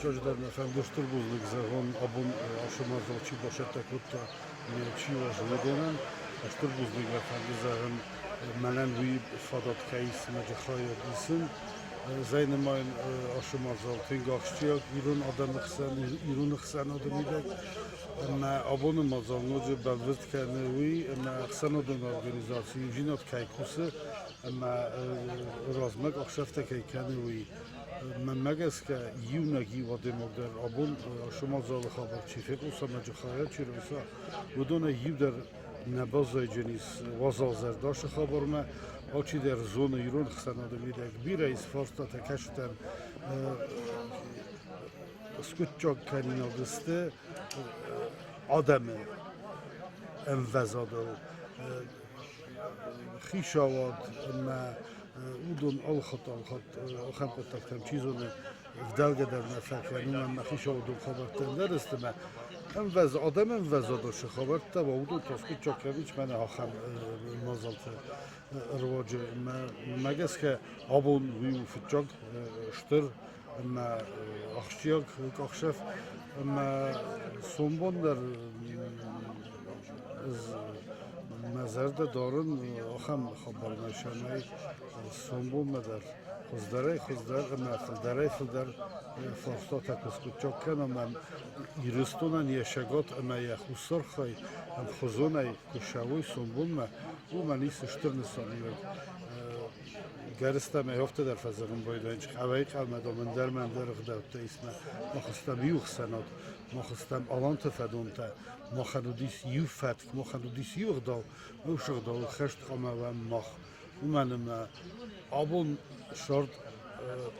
Każdym fęgustur buzlik zahon abun aşımazal çi başatta kutta çi var jodenen. Ashtur buzlik ve fengizahın menen vi fadat kayis mecahaya bilsin. Zeynemayın aşımazal tengahştiyak irun irun xsan adamidek. Ama abone mazalnocu belvert kenevi ama xsan adam organizasyonu jinat kaykusu ama razmak akşafta kaykenevi. من مگس که یونگی و دماغدار آبون شما زال خبر چی فکر اوسا مجخایت چی روسا بدون یو در نبازای جنیس وزال زرداش خبر ما آچی در زون ایران خسن آدمی در بی رئیس فارستا تکشتن اسکوت چاک کنین آدسته آدم انوزاده خیشاواد ما ودون الخط آخام کتکتم چیزونه ودلگه در نفکریم من مخیش آودون خبرتن درست ما هم وز آدم هم وزادش خبرت و ودون تاسکو چاکویچ من آخام مازالت رواج ما مگس که آبون ویو فتجاگ شتر ما آخشیاگ کاخشف ما سومبون در مزرد دارن آخام خبر نشانه سومبون مدر خزدره اما فلدر فرستا تکسکوت چاک کنم من ایرستونن یشگات اما یخوصر خواهی هم خزونه کشوی سومبون ما او منی سشتر نسانی گرستم هفته در فضلم باید اینچ خوایی قلمد من در غداوت اسمه ما خستم یوخ سناد ما خستم آلان تفدون تا ما خنودیس یو فتک ما خنودیس یوخ داو موشق داو خشت خامه و ماخ و منم آبون شرد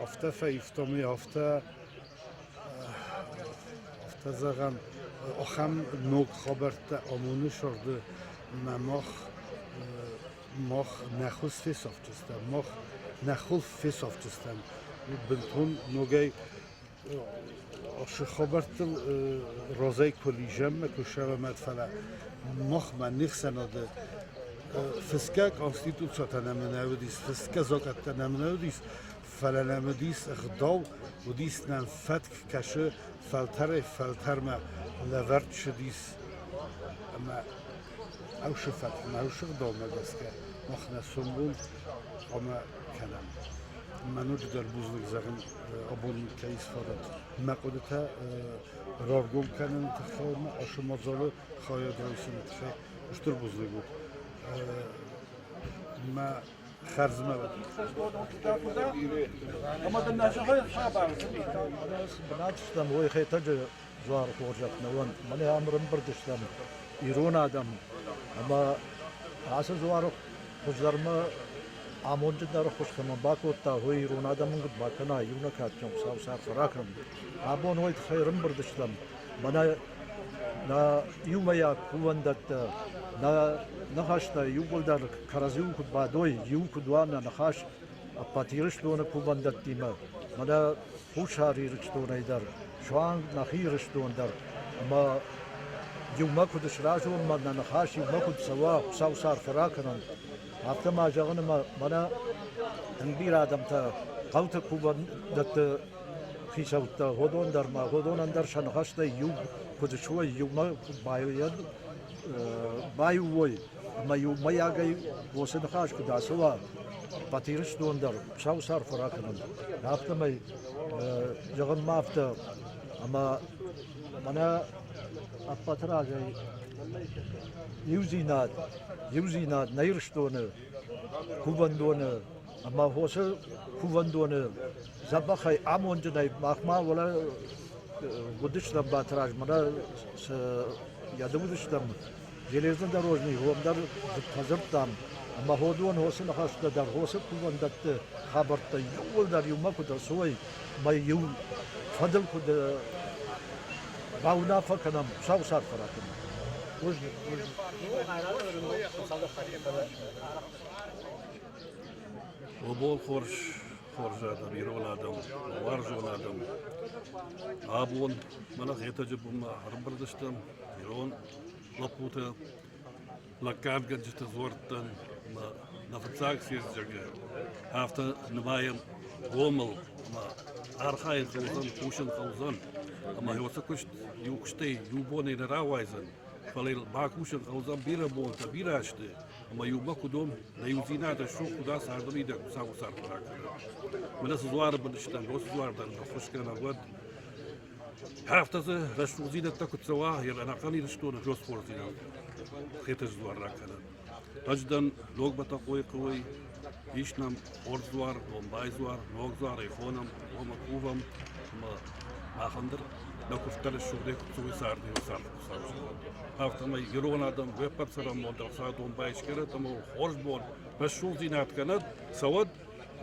هفته فیفتامی هفته زغن آخم نوک خبرت آمونه شرده ماخ نخوز فیس آفتستم ماخ نخوز فیس آفتستم بنتون نوگی آش خبرت رازای کلیجم مکوشه و مدفله ماخ من نخسناده فسکه کانستیتوچا تنمنودیس فسکه زاکت تنمنودیس فلنمودیس اخداو و دیس نم فتک کشه فلتر ما لورد شدیس اما اوش فتک ما اوش اخداو مدسکه مخنا سنبول اما کنم منوج در بوزنگ زغن آبون کیس فارد مقودتا رارگون کنن تخوام آشمازالو خواهد رایسین تخواه اشتر بوزنگ بود ما خرز ما بود اما در نشهای خبر بناتشتم وی خیتج زوار خورجت نوان من امرم بردشتم ایران آدم اما آس زوار خوشدرما آمونج دار خوش کنم باکوتا هوی ایران آدم من باکنا یونا کاتیم سال فراکم آبون وی خیرم بردشتم من نا یومیا کوندت نخاشتا یوبلدر کرازیو کد بادوی یو کدوانا نخاش پاتیرش دونه کوبندت دیما مدا خوشاری رشتونه در شوان نخیرش دون در اما یوما کدش راجو مدنا نخاش یوما کد سوا سار فراکنن هفته ما جاغن ما منا انبیر آدم تا قوت کوبندت خیشوت هدون در ما هدون اندر شنخاشتا یو کدشوی یوما بایوید بایوی ما یو میاگی واسه نخاش کدا سوا پاتیرش دون در شاو سار فراکنن هفته می جغن مافته اما منا اپاتراجی یوزیناد نیرش دونه کوبندونه اما واسه کوبندونه زبخای آمون جنای مخما ولا ودشتم باتراج منا یادمودشتم جلیزن در روزنی هم در تزرتم اما هودون واسه نخست در واسه کوبندت خبرت یول در یوم کد سوی ما یو فضل کد باونا فکنم شاو سر فراکنم وبول خورش آدم ایران آدم وارجون آدم آبون من خیتاج بوم حرب برداشتم ایران لپوته لکان گنجت زورتن ما نفتاق سیز جگه هفته نمایم گومل ما arxay qılzan, kuşun qılzan. Ama yosa kuşt, yukuştay, yubone ne rawayzan. Falel bakuşun qılzan bira bolta, bira açtı. Ama yuba kudum, ne yuzina da şu kuda sardım ida savu sarparak. Mana sizlar bilishdan, sizlardan xushkana wad. Haftası raşuzina takut sawa, yel ana qani rishton jos fortina. Xetaz zwar rakana. Tajdan logbata qoy qoy. İşnam orzwar, bombayzwar, nogzwar, ikhonam, omakuvam, ma axandır. Nakuftar şurada kutuyu sardı, sardı. Haftama yürüyen adam ve patsaram oldu, saat 15 kere ama horz bol. Ve şu zinat kanat, savad,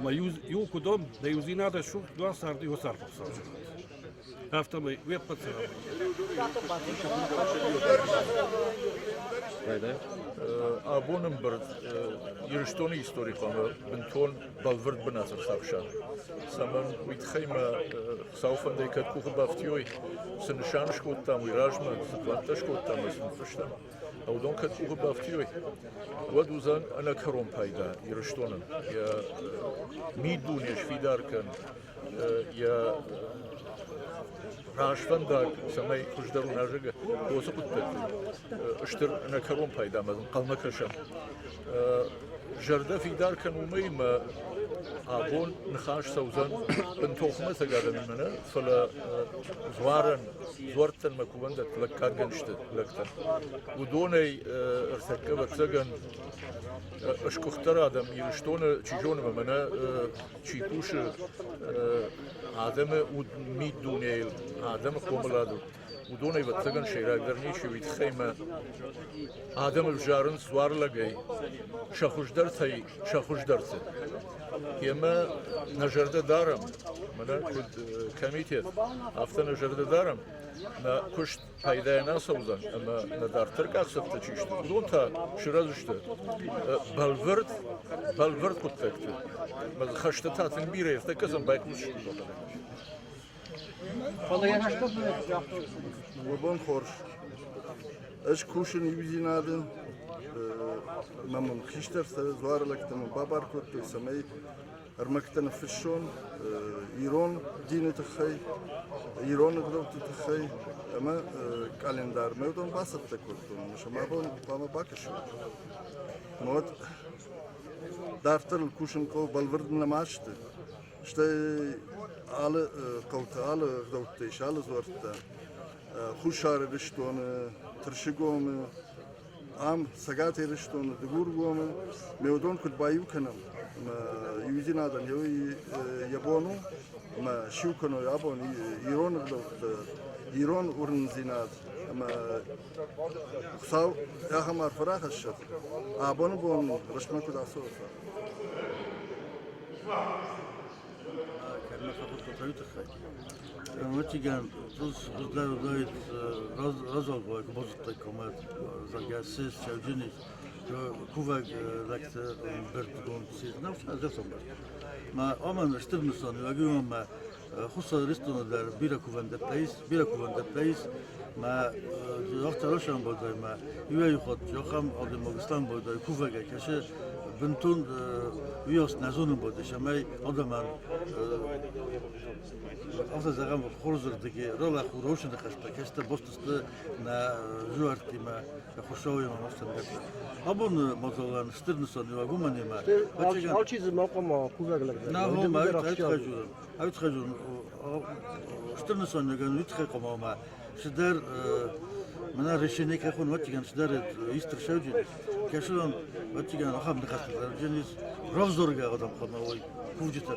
ma yukudum, da yuzinat şu dua sardı, sardı. Haftama ve patsaram. Abonum bir yürüyüştoni historik ama binton balverd benazır savşan. Saman vitxayma saufen de kat kuchu baftiyoy sen nişan şkottam virajma zıplanta şkottam sen fıştam. Avdon kat kuchu baftiyoy. Vad uzan ana karom payda yürüyüştonin. Ya midun ya şfidarkan ya Raşvandak samay kujdarun arıga dosa kuttak. İştir ana karon paydamazın qalma kaşam. Jarda fidar kan umayma abon nxash sawzan bin toxma sagadan mana fala zwartan makubandat lakkan işte laktan. Udonay irtakaba tsagan اشكختر آدم یرشتونه چیجونه منه چیکوش آدم ود میدونه آدم کوملادو ودونه وتگن شیراک درنیشی وید خیمه آدم الجارن سوار لگی شخوش درته یما نجرده دارم منه کد کمیتیت افته نجرده دارم na kuşt paydayana savuzan ama nadar Türk aksıftı çişti. Udun ta şiraz işte. Balvert kutlaktı. Mas xaşta tatın bir evde kazan baykuş. Vallahi yaşta mı? Wabon khorş. Eş kuşun ibzinadın mamam khishterse zwarlaktan babar kuttu samay Armaktan fishon İran dini txay İran gdovt txay ama kalendar mevdon basat takutun şama bon pama bakış mod daftar kuşun ko balverdin namaştı işte alı qawta alı gdovt işalı zorta xushar rishton trshigom am sagat rishton dgurgom mevdon kut bayu kanam yüzün adam yabonu ama şu konu yabon İran urun zinat ama sav ya hamar farah aşağı abonu bon resmi kudaso كلمة فقط تطريقة خير. Matigan tuz uzlar razal boy bozukta komat zagasis çavciniz kuvag lakta bertgon siz nafs azasam. Ma aman istirnusan yagum ma khusa ristonlar bira kuvanda place ma وقت روشن بود ما یوی خود جاکم آدم مگستان بود کوفه کشه بنتون ویاس نزونم بودش اما آدمان after zeggen we groter de rola roosje de gast keste boste na zuarti ma khoshoy ma mostan abon mozolan stirnson va gumani ma Al çiz maqama kuvaglar. na ho ma uit khajun stirnson gan vitxe qoma ma shder mana rishine ka khon watigan shder istr shawjin kashon watigan kham de gast jenis rovzorga adam qoma voy kuvjita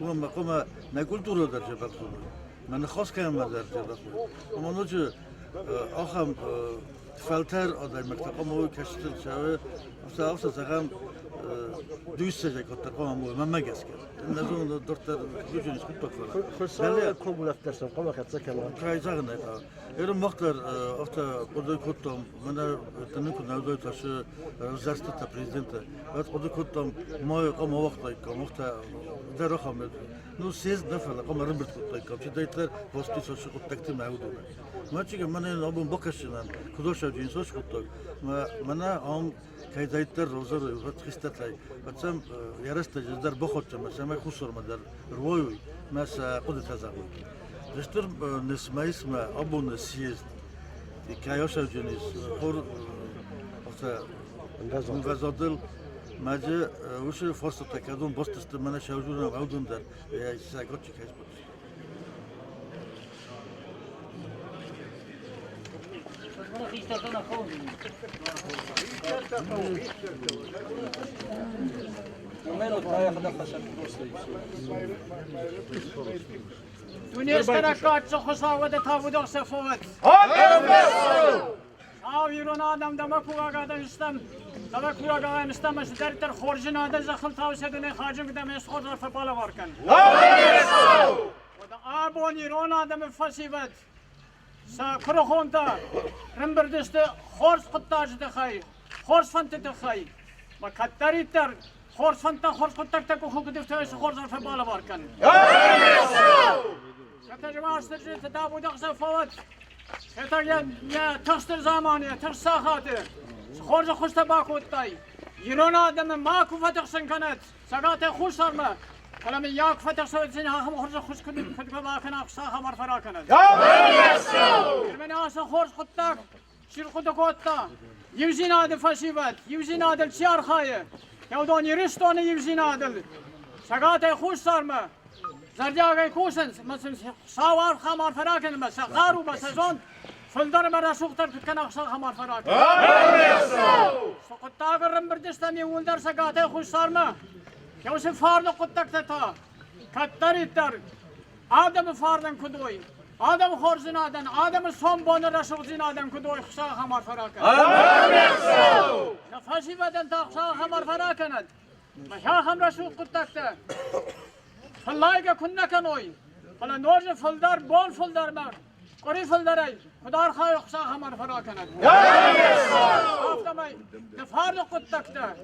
وما قما نقولتوا درجة بقول ما نخاص كلام درجة بقول وما نوجه آخام فلتر آدم مكتب ما هو كشتر شوه أفسر زغام دویست سجای کتر قام ما مگس کرد نزون دکتر دوچنیش خوب تکفر خسارة كوبلة درسن قام خدسة كمان کای زغن نیتا ایرم وقتر افتا قدوی کتم من تنکو نودوی تاش زرست تا پرزیدنت وقت قدوی کتم ما قام وقتی کام وقت در رخام نو سیز نفر قام رمبرت کتی کام چه دیتر واسطی سوش کتکتی معودونه ما چیکه من این آبون بکشیدم کدوش جنسوش کتی من آم کای دیتر روزر وقت خسته هاي بتسم يرست جدر بخوت مثلا ما يخسر مدر روي مس قدرت هزاوي دشتر نسمع اسمه أبو نسيز كايوش جنيس خور مغازدل ماجه وش فرصة تكادون بس تستمنا شاوجونا وعودون در يا ساقطش كايس Tunez karakat خساوت تابود سفوت. آویرون آدم دم کوچک داشتم. دم کوچک داشتم از درتر خورجن آدم زخم تاوسه دنیا خارجم کدام است خورد فپالا وارکن. و آبونی رون آدم فسیبت. سکر خونتا رنبردست خورس قطعش دخای. خورس فنت دخای. و کتری تر خورس فنتا خورس قطعت کو خوب دفته است خورد فپالا وارکن. كتجمع استرجي تدابو دقس فوت كتجمع يا تخسر زمانية تخسر خاطر خورج خوش تباكو تاي يرون آدم ما كفتخسن كانت سقاط خوش صارما كلام ياك فتخسن زين هم خورج خوش كن باكنا أقصاها مرفرا كانت من آسا خورج خطك شير خدك وطا يوزين آدم فسيبات يوزين آدم سيار خاية يودون يرستون يوزين آدم سقاط خوش صارما زرجاگه کوشن مثل سوار خمار فراکن مثل قارو مثل زون فلدر مرا سوختر کن اقصا خمار فراکن سقط تاگرم بردستمی ولدر سقاطه خوش سارما که وش فارد قطک تا کتری تر آدم فاردن کدوی آدم خورزن آدم آدم سوم بان رشوزین آدم کدوی خسا خمار فراکن نفسی بدن تا خسا خمار فراکند مشا هم رشوز قطک تا فلايك كنا كنوي فلا نورج فلدار بون فلدار مر قري فلداري خدار خاي خسا خمر فراكنت افتماي نفار قطكتا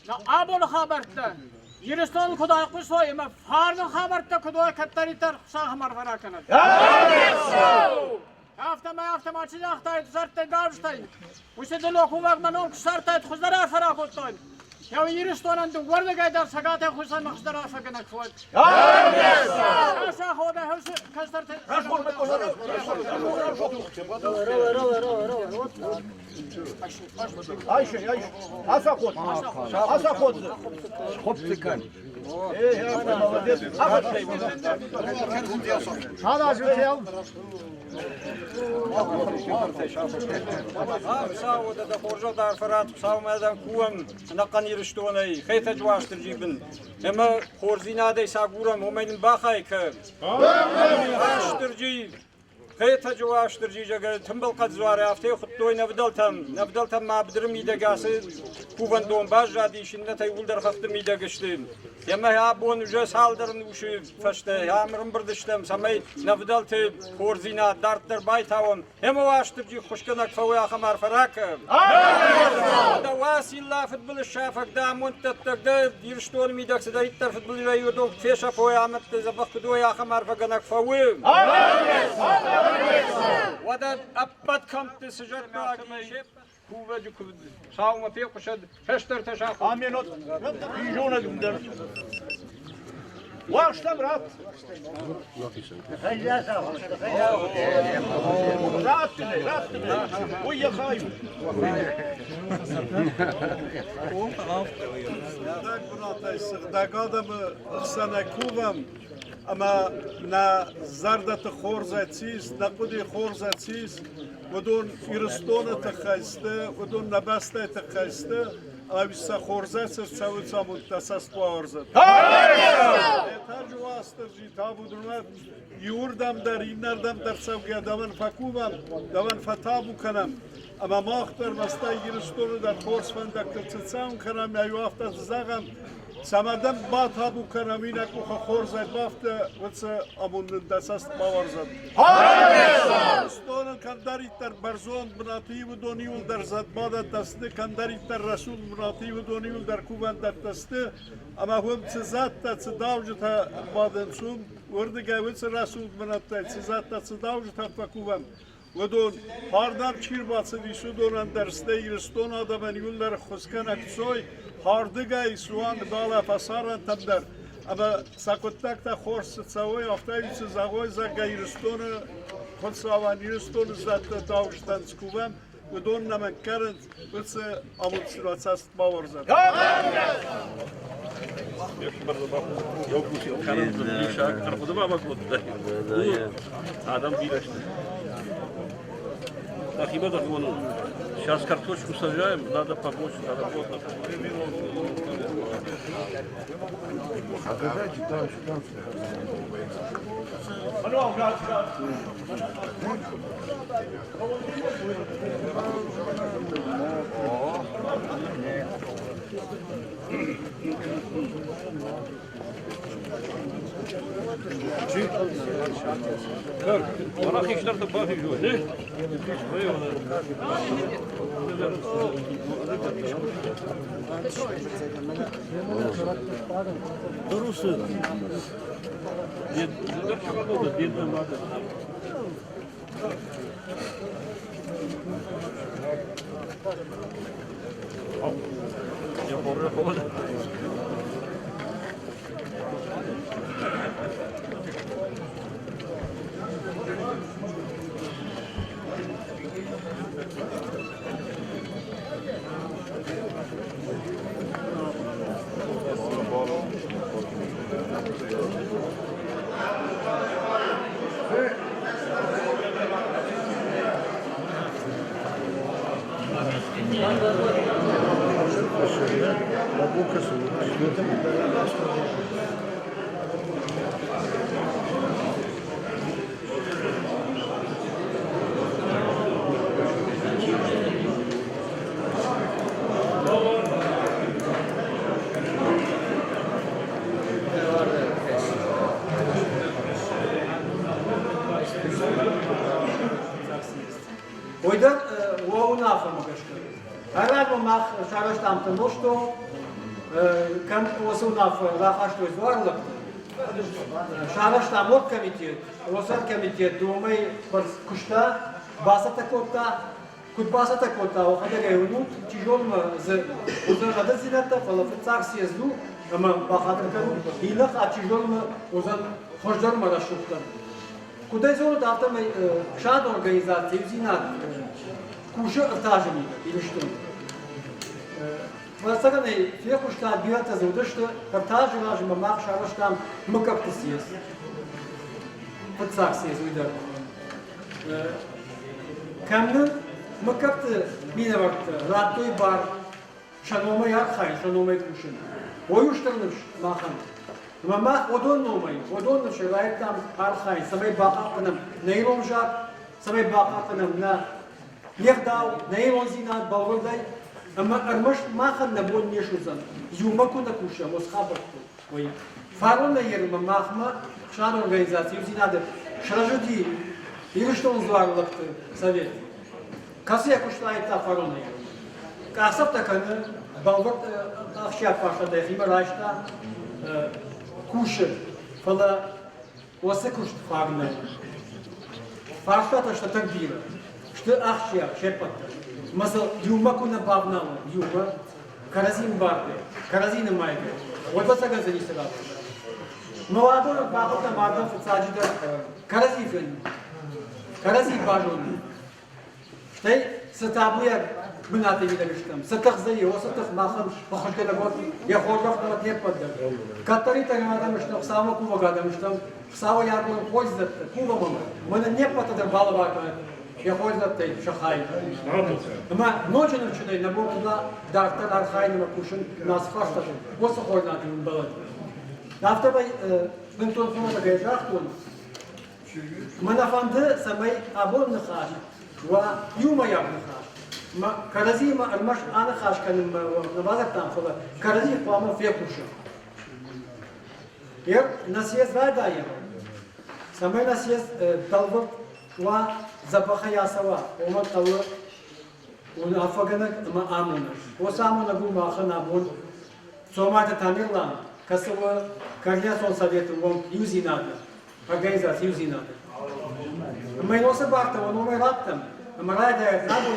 لا ابو خبرتا يرستون خدای قصوي ما فار خبرتا خدای کتری تر خسا خمر فراكنت افتماي چیز اختای زرت گاوشتای وش دلو کومک منون کسرت خزدار فراکوتای یا یرستونن دو ورد گیدار سگات خوشا مخدر افکنک فوت. کاسا خوده هرس کاستر ت. عايشه عسى خود عسى خود خود سكان هذا جوتيل ساو ده خورجو دار فرات ساو مازن کوم نقن يرشتوني خيت جواش ترجيبن اما خورزينا دي ساغورم همين باخاي ك باش ترجي خيت جواش ترجي جگر تنبل قد زوار افته خطوي نبدلتم ما بدرم يدگاس کوون دوم باش جادي شنتي ولدر خفتم يدگشتين يما يا بون جو سالدرن وش فشته يا امرم بردشتم سمي نبدلت خورزينا دارتر بايتاوم اما واش ترجي خشكنك فويا خمار فراك هذا واسي الله في البل الشافك دا منت تقدر يرشتون ميدك سدا يتر في البل يودوك فيش فويا عملت زبخ دو يا خمار فغنك فوي ودا ابد كمت سجد باقي كوفج كود ساو ما في قشد فشتر تشاخ امينوت يجونا قدر واش تمرات راتني ويا خايف دقادم سنة كوفم اما نا زردت خورزاتيس نقودي خورزاتيس ودون فيرستون تخايسته ودون نبسته تخايسته اما بيسا خورزات سرساوي سامون تساس باورزت تاج واسترجي تابو درمت يوردم در اینردم در سوگه دوان فکوبم دوان فتابو کنم اما ما اختر مستا گیرستون در خورس فندک تتساون کنم یا یوافت زغم سمدم با تابو کنم اینک بخوا خورزت بافته وچه امون دسست باورزد استون کندری تر برزون بناتی و دونیول در زدباد دسته کندری تر رسول بناتی و دونیول در کوبان در دسته اما هم چه زد تا چه داوجه تا بادن سوم ورده گویت رسول بناتی چه زد تا چه داوجه تا فکوبان ودون هاردار چیر باصدی سودون درسته ایرستون آدمان یولر خسکن اکسوی هاردگای سوان دالا فسارن تبدر اما ساکتک تا خورس تساوی افتایی زاوی زاگای ایرستون خود سوان ایرستون زد داوشتن سکوبم ودون نمن کرد بس آمود سراسست باور زد. Yok bu şey, kanalımızın bir şarkı tarafı da bak bu. Adam birleşti. Takip edin onu. Сейчас картошку сажаем, надо помочь, работать. Bana işler de bakıyor, ne? Doğrusu. Yıllar çok oldu, birden vardı. Yapalım. Oydan o una afirma kaçtı. Herhalde mak şarjtam tanıştı. Kan o una afirma kaçtı zorluk. Şarjtam ot komitet, Rosat komitet думай кушта басата кота, кут басата кота, o kadar evnut tijolma z uzun zilata falan fıtsak siyazdu ama bakatır kan hilak atijolma uzun hoşdorma da şuktan. Куда зону давта мы шад организации взина куша этажами или что? Масаганы фехушта биата зуда что этажи наши мамах шараш там мы как-то съест. Подсак съест уйдет. Камны мы как-то мина варта ратой бар шаномай архай шаномай кушин. Оюштырныш махан. Мама одон номай, одон шелайт там архай, самай бакатным, нейлон жак, самай бакатным на лехдау, нейлон зинат балвардай, ама армаш махан на бон нешузан, юмаку на куша, мосхабарту. Ой, фарон на ерма махма, шан организации, зинады, шражуди, или что он зварлакты, совет. Касы кушлайт та фарон на ерма. Касап таканы, балвард ахшя пашада, химарашта, кушер, фала осе кушт фагна. Фашта что так била, что ахшия шепата. Масал юмаку на бавнала, юма, каразин барде, каразин майде. Вот это как занесет. Молодой бахота мадам фацаджида, каразифен, карази бажон. Штай сатабуя бинаты видалиштам. Сатахзай, осатах махан, пахашкада год, я хожах на вот не поддал. Катари таримадам что сама кува гадам что сама я был пользоваться кува мама. Мне не поддал балабака. Я пользоваться шахай. Ама ночью начинай на бок туда доктор архайного кушен нас фаштат. Вот сохой на тем балат. Автовай бентон фона гайжах тон. Манафанды самай абон нахаш. Ва юма я нахаш. ما كرزي ما المش أنا خاش كان نبازك تانفلا كرزي قامة في كوشة ير نسيس بعدا ير سمي نسيس دلوق و زبخة سوا وما تلو ونافقنا ما آمنا وسامو نقول ما خنا بون سوما تتاميرلا كسوا كريا سون سويت وم يوزينادا organizacija يوزينادا ما يوصل بعته ونوم يرابطم ما رايد نابو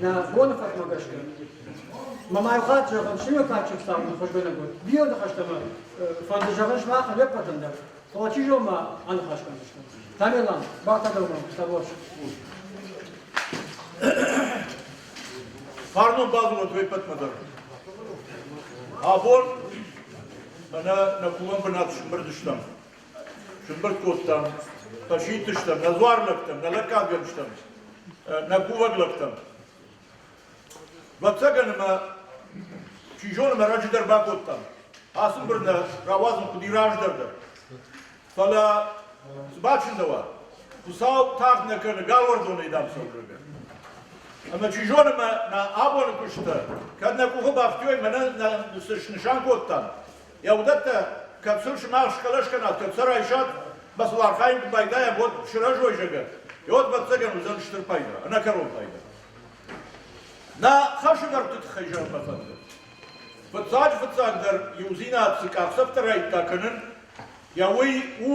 na bone fat magashka mama yqat jagam shino kachik sam khosh benagot bio da khashtama fan da jagam shma khale patam da khochi jo ma an khashkan tamelan baqta da ma stabosh Pardon bazı otoy patmadır. Abon ana na kuvan banat şumbır düştüm. Şumbır kottam. Taşıyı düştüm. Na zvarlıktım. Na lakab yapmıştım. Na kuvaglıktım. Vatsaganıma çijonıma racıdır bakottam. Asım birine ravazım kudirajdırdır. Fala zbaçında var. Kusav tahne kını galvardonu idam savrıgı. Ama çijonıma na abone kuşta. Kad na kuhu baktıyor mena na nişan kottam. Ya udatta kapsül şıma şkalaşkanat. Kapsara işat basılar kayın baydaya bot şıraj oyjaga. Yot vatsagan uzan ştır payda. Ana karon payda. Na خشدر تتخيجر مثلا فتساج در يوزينا بسكاف سفتريت تاكنن يوي و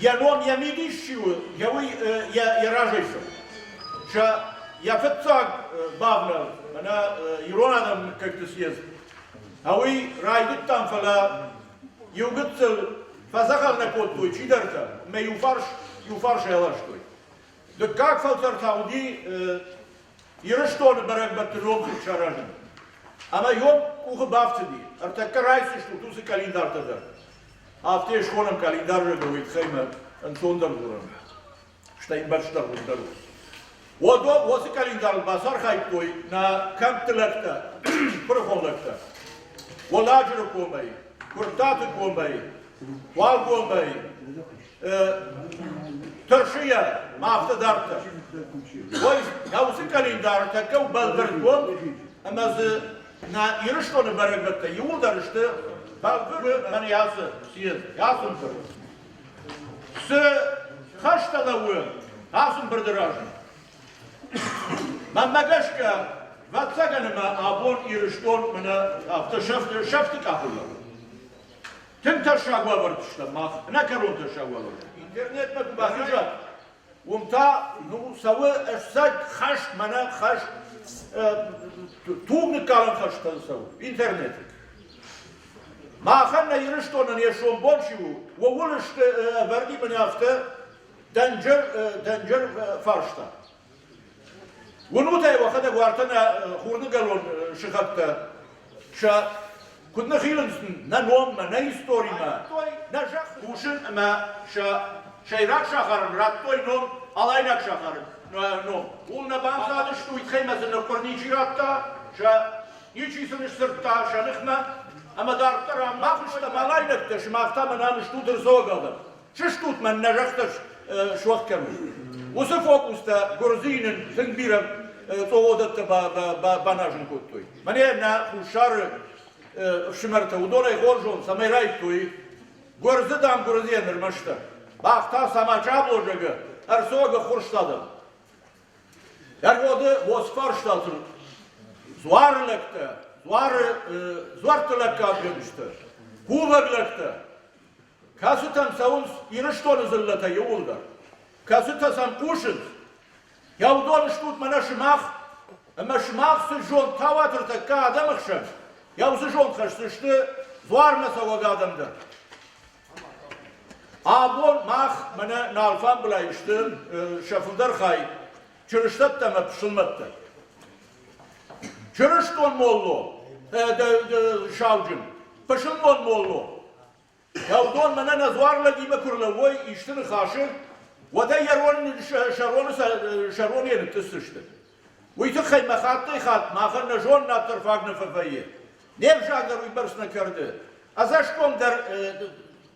ينوم يميديش شو يوي يراجيشو شا يفتساج بابنا انا يرون هذا كاكتسيز هوي رايدتان فلا يوغتسل فزغلنا كوتوي تشيدرتا ما يفارش يلاشتوي دكاك فلتر تاودي Yürüyüştonu bırakmaktır yol çarajın. Ama yok kuhu baftı diye. Artık karaysı şu tuzu kalendardadır. Haftaya şkolum kalendarı da uyutkayma. En sonunda durum. İşte başta bunları. O da o kalendar basar kayıtlı na kamptılakta, pırfonlakta. O lacırı koymayı, kurtatı koymayı, val koymayı, tırşıya, mafta dartı. Ya usi kalendar takav baldırdım ama na yürüyüştonu bırakmakta yol darıştı baldır bana yazı siz yazın kır. Kaçta da bu yazın bırdıraşın. Ben magaşka vatsaganıma abon yürüyüşton bana hafta şafti kapılar. Tüm taşağıva var işte ne karun taşağıva var. İnternet mi bakacak? ومتا نو سوى السد خش منا خش توب نكالن خش تنسو إنترنت ما خلنا يرشتون يشون بونشيو وولشت وردي من هفته دنجر فرشتا ونوتا وخدا وارتنا خورنا قالون شخبتا شا كنا خيلنسن نوم ما نيستوري ما نجح وشن ما شا Şeyrak şakarın, rattoy nom, alaynak şakarın nom. Ulna bansadı şu itkeymezin nökörnici ratta, şa niçisin sırtta, şanıkma, ama darıkta bakışta malaynakta, şımafta mananı ştudur zogaldım. Şıştut man nejaktır şuak kemur. Usı fokusta gorzinin zıngbirem toğodatta banajın kuttuy. Mane na kuşarı şımarta, udonay horjon, sameyrayttuy, gorzıdam gorziyenir maşta. Bak ta samaca bloğu, ersoğu kurşladı. Ergodu vosfarşladı. Zuarlıkta, zuartılık yapmıştı. Kuvvetlikte. Kasıtam savun iriştonu zillata yolda. Kasıtasam kuşun. Yavdon iştut mana şımak. Ama şımak sıjон tavatır takka adam ıkşan. Yav sıjon kaçtıştı. Zuar mesela o adamda. Abon mah bana nalfan bulayıştı, şafıldar kay, çürüştat da mı pişilmekte. Çürüşton mollu, şavcın, pişilmon mollu. Yavdon bana nazvarla giyme kurla, voy iştini kaşı, ve de şaronu yenip tüstüştü. Uytu kayma khattı khat, mahın nejon natır fagını fafayı. Nevşaklar uybarsına kırdı. Azaşkom der,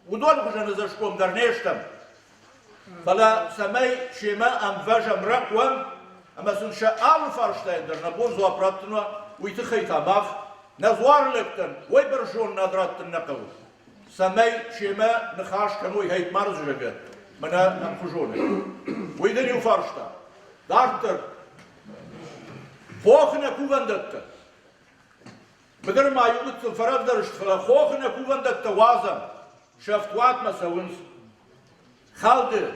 Udol kujana zashkom dar neshtam. Fala samay shema am vajam rakwam ama sun sha al farshtander na bonzo apratno uyt khayta bag nazwarliktan way berjon nadratn naqaw. Samay shema nakhash kanu hayt marzjaga. Mana am kujona. Wayden yu farshta. Darter. Fokhna kuvandatta. Bedar ma yudut farad darsh fala fokhna kuvandatta wazam. Şaftwat masavunz, haldı,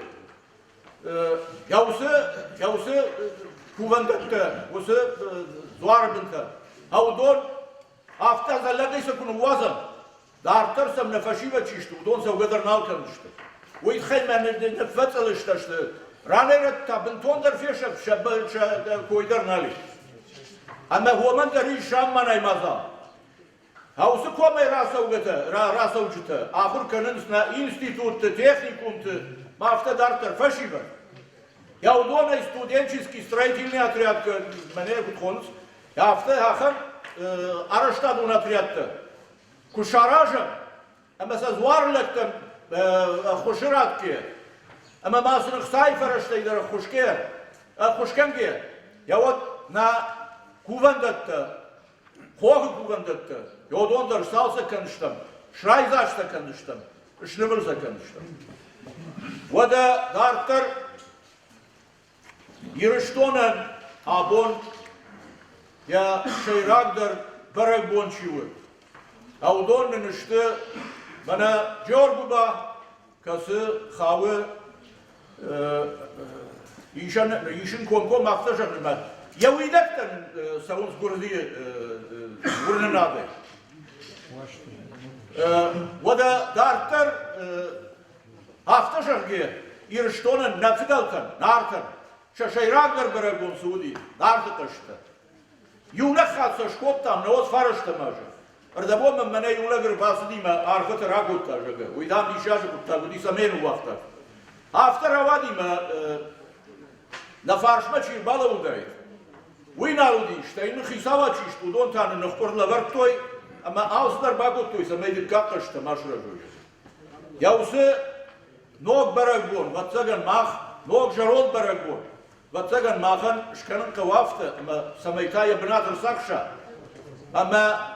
yavsı kuvandatta, usı zuar binta. Havdon hafta zalladıysa kunu vazan. Dartarsam nefaşiva çişti, udon sa ugadar nalkanmıştı. O itxay men nefetzel iştaştı. Raneret ta binton der fiyşak şabbır koydar nali. Ama huaman der hiç şammanay maza. Havsı komay rasa ucita. Ahur kanınsna institut техникум mafta dartar faşiva. Я удобно студенческий строительный отряд, мне кутхонс. Я хахам араштадун отрядта. Кушаража, ama zwarlektem khushiratke. Ama masın sayfarashtaylar khushker. Khushkemge. Ya вот на kuvandatta. Khog kuvandatta. Yodondar salsa kanıştım. Şrayzaşta kanıştım. Şnıvırza kanıştım. Vada dartar Yirishtonen abon ya şeyragdar barak bonçivu. Avdon nişte bana jorguba kası xavı işin konko maktaşan ben. Ya uydaktan savunuz gurdi gurnen adı. Vada dartar haftaşan ki Yirishtonen nafigalkan nartan. Şaşayraklar beragon Suudi, nardı kaçtı. Yulak hatsa şkoptam, ne oz farıştı maja. Ardabom mene yulak bası dima, arfata rakut kajaga. Uydam dişaşı kutta, bu disa menu vakta. Hafta rava dima, na farşma çir bala udayt. Uynalu dişte, inu xisava çişt, udon tanı nıhporla vartoy, ama ağızlar bagotoy, sa meydit kakkaştı maşra joja. Yavsı, nog beragon, vatsagan mah, nog jarol beragon. Vatsagan mahan şkanın kavafta ama samaytaya binatır sakşa. Ama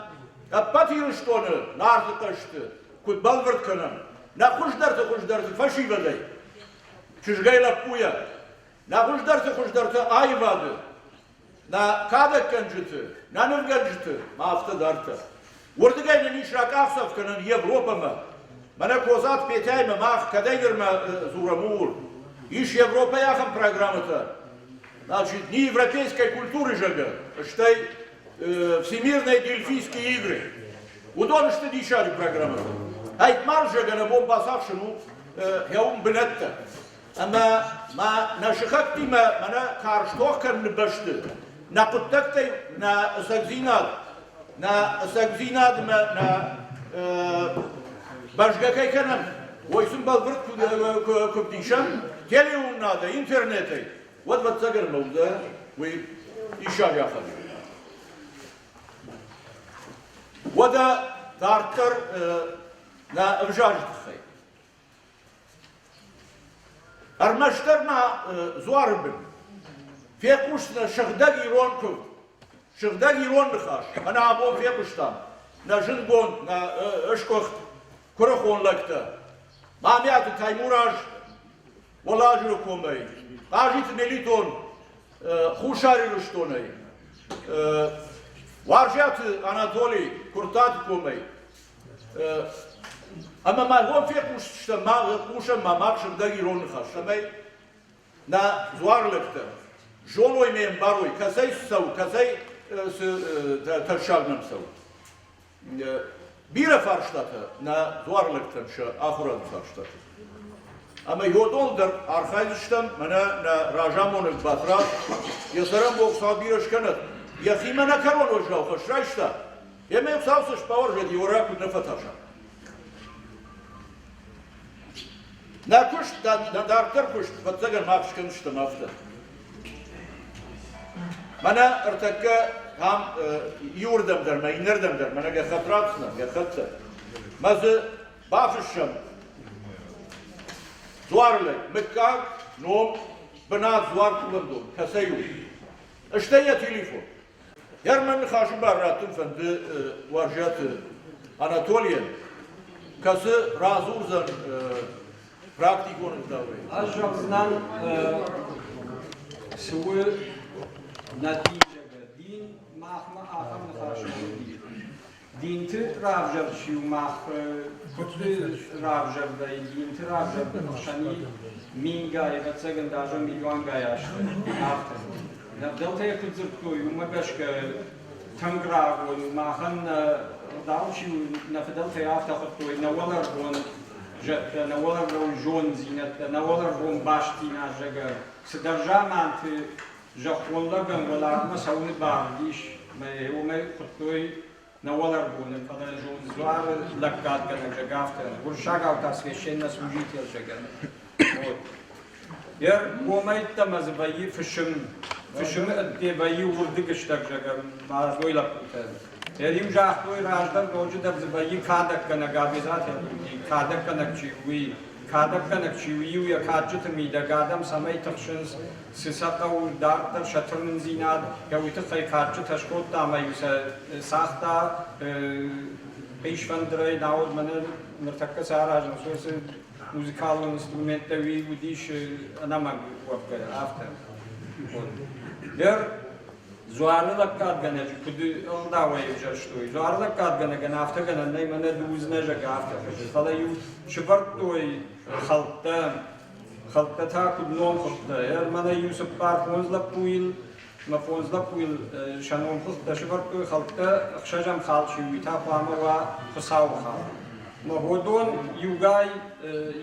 apati yürüştonu nardı kaçtı. Kutbal vırt kanın. Na kuşdartı faşivaday. Çizgayla puya. Na kuşdartı ayvadı. Na kadak kancıtı. Na nıvgancıtı. Mafta dartı. Vurdigayla nişrak afsaf kanın Evropa mı? Bana kozat petay mı? Mah kadayırma zuramur. İş Европа яхам программата. Значит, не европейской культуры жага, что всемирные дельфийские игры. Удобно, что дичали программата. Айтмар жага на бом пасавшину яум бинетта. Ama нашихак тима мана карштохкан нбашты. На куттактай на сагзинад на башгакайканам. Oysun balvırt kuptişan, televizyonda, internette, vat zagar mevda ve işar yapar. Vada dartar na avjajtı. Armaştarna zuarbın. Fekuşna şıgdag ironkov. Şıgdag iron nıxaş. Ana abo fekuştan. Na jıngon, na ışkox kuruxonlakta. Mamiyatı Taymuraj, Volajuru komay. Ajit neliton, Xuşari rüştonay. Varjatı Anatoli, Kurtat komay. Ama mahvom fekuşta, kuşa mamak şırda giron xaşamay. Na zuarlıkta. Joloy men baroy, kasay sav, kasay taşşagnam sav. Bira farştatı, na zuarlıktan şu ahuran farştatı. Ama yodoldur arkadaşlar, bana na rajamonuk batra, yasaram bok sabir aşkanat. Yaxima na karon ojav xaşraşta. Yemek savsış pavarja diorak nefataşa. Na kuş da dartar kuş, vatsagan makşkanışta mafta. Bana artık ham yurdam der, mainerdam der, bana gehatratsna, gehatsa. Mazı bakışım. Zuarlı, Mekkak, nom, bana zuar kullandım, kasayu. İşte ya telefon. Yarman xaşım barratım fendi varjatı Anatolian. Kası razuzan praktik onun davayı. Aşağı znam suyu natija din mahma aham xaşım din دینت راوجر شیو ماخ کت راوجر دای دینت راوجر خشانی میگای بتسگن داجا میلیون گایاش آفت نبدلته کت زرتوی ومگش که تنگراغ و ماخن داوشی نفدلته آفت خطوی نولر بون جت نولر بون جون زینت نولر بون باشتی ناجگر سدرجا مانت جخون لگن ولا مسون باردیش ما خطوی نولر بون فدا جون زوار لگات کنه جگافت ورشاگاو تاسویشن نسوجیت جگر yer komayt da mazbayi fışım ette bayi vurdu kıştak jagar ma doyla erim jahtoy rajdan roju da zbayi kadak kana gabizat kadak kana chiwi ya kachit mi da gadam samay takhshins sisata u dartar shatrın zinad ya u tkhay kachit tashkot da mayusa saxta peşvandray daud maner مرتكز عراجم سويس موسيقال انسترومنت وي وديش انا ما وقت افتر der zuarlıkkat gene kudu onda wayıcı ştoy zuarlıkkat gene hafta gene ne mene duzne jaga hafta fala yu şıbartoy halkta ta kudnon xutta er mana yusuf par fonzla puil ma fonzla puil shanon xutta şıbartoy halkta xshajam xalçı ta fama va xsaw xal ma hodon yugay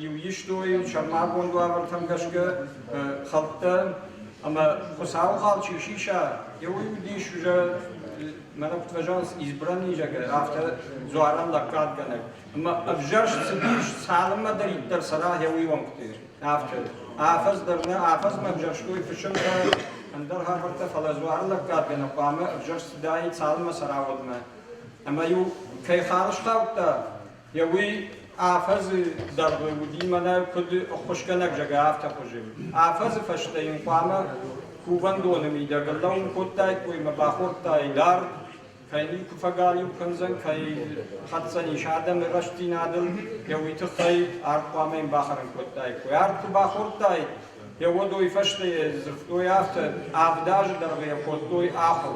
yuyishtoy sharmagon duavartam gashga halkta ama xsaw xalçı şişa يودي شجع مرة بتفجأ إزبراني جاك after زواران لقات جنك أما أفجرش سبيش سالم ما دريد در صراحة يوي ومكتير after عافز درنا عافز ما أفجرش توي في الشمس أندر هاربرت فلا زوار لقات جنك وأما أفجرش داي سالم ما صراحة ودما أما يو كي خارج قاوتا يوي عافز در ودي منا كد خوش جنك جاك after خوشي عافز فشتين قاما کوبان دونمی دگر لون کوتای کوی مباخور تای دار کایلی کفگالی کنزن کای خدسنی شادم رشتی نادل یویت خای آرقامین باخرن کوتای کوی آرق باخور تای یودوی فشته زفتوی آفت آبداج درگه کوتوی آخر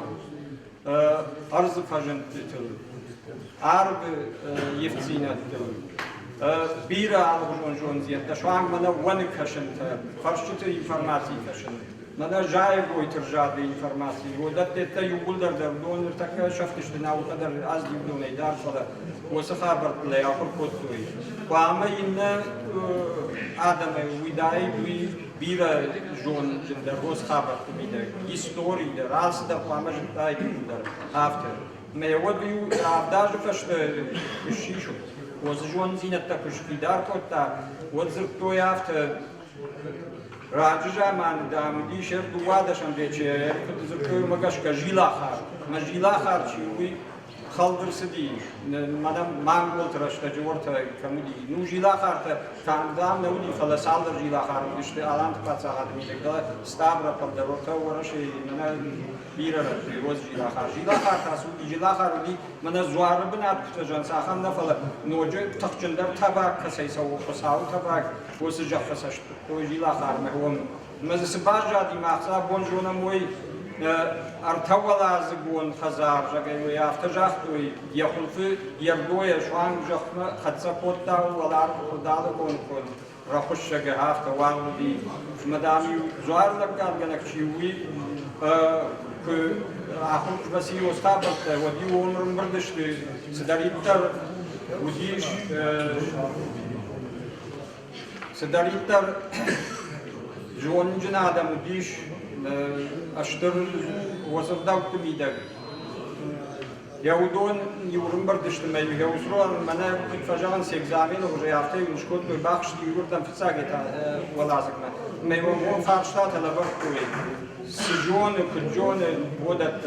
ارز فجن تل آرق یفتزینت تل بیرا آلگون جونزیت دشوان منا ونک کشن تا فرشت اینفرماسی کشن ماذا جاي بوي ترجع لي انفورماسي ودت تا يقول در دون ارتكا شفتش دنا وقدر ازدي بدون ادار فلا وسخابرت لي اخر كوتوي وعما ان ادم ويداي وي بيرا جون جندر روز خبرت ميدا هيستوري در راس دا وعما جاي در افتر ما يوديو ابداج فشت الشيشو وزجون زينت تكش في دار كوتا وزرتو افتر راجع من دامدی شرط وادشان بیچه کد زرکوی مگاش کجیلا خار مجیلا خار چیوی خالدر سدی مادام مانگول تراشت جورت کمودی نو جیلا خار تا کاندام نودی فلسالدر جیلا خار دشته آلام تپات ساعت میده که استابر پدر ورتا ورشی من بیره روز جیلا خار تاسودی جیلا خار دی من زوار بنات کتجان ساخن نفل نوجه تخجندر تباک کسی سو خساو تباک وسجح فسشت توجيلا خار مهوم مز سباج جادي ماخذا بونجونا موي ارتولا زبون خزار جاي يافتجاختوي يخلف يردوي شوان جخما خدسا بوتا ولا خدال كون راخش جاي هافت والدي مدامي زوار لقات جنك شيوي ك اخوش بسي استابت ودي عمر مردش سداريتر وديش سداريتر جون جنادا مديش اشتر وصف داوت ميدك يودون يورم بردش لما يوصلوا منا فجأة سيكزامين وجاي عفتي ونشكوت بباخش يورتم في ساقطة ولا زكما ما يوم فارشتات على بركوي سجون كجون بودت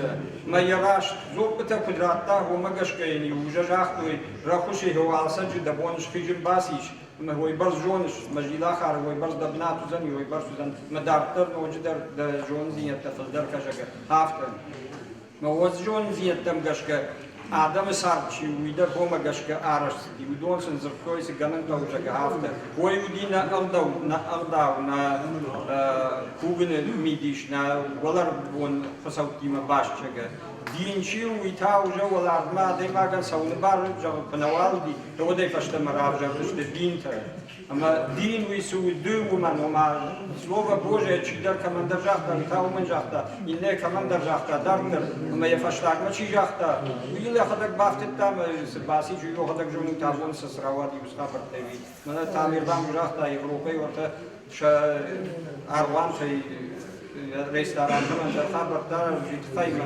ما يراش زوبته قدراتا هو مقاش كايني وجاجاختوي راخوشي هو على سجد دبونش في جنباسيش ما هو يبرز جونش مجيلا خار هو يبرز دبنات زني هو يبرز زن مدارتر وجدر جون زينت تفضل كجا هافتن ما هو جون زينت تم گشك آدم سارچی ویدر هو مگشك آرش دی ودون سنزرتوي سگنن توجا هافتن هو يودي نا ألداو نا كوبن ميديش نا ولر بون خسوتي ما باش جا دینچی و ایتاوجه ولادما دیماگن سونبار بنوالدی دودی فشت مرافجه فشت دین تر اما دین وی سودو من و ما سلوبا بوجه چی در کمان در جاختا ایتاو من جاختا اینه کمان در جاختا دارتر اما یه فشتاگ ما چی جاختا ویلی خدک بافتت تام باسی جویو خدک جونو تابون سسراوادی وستا پرتوی من تعمیر بام جاختا اروپای ورته اروان تی رستوران من در خبر دار جیت خیمه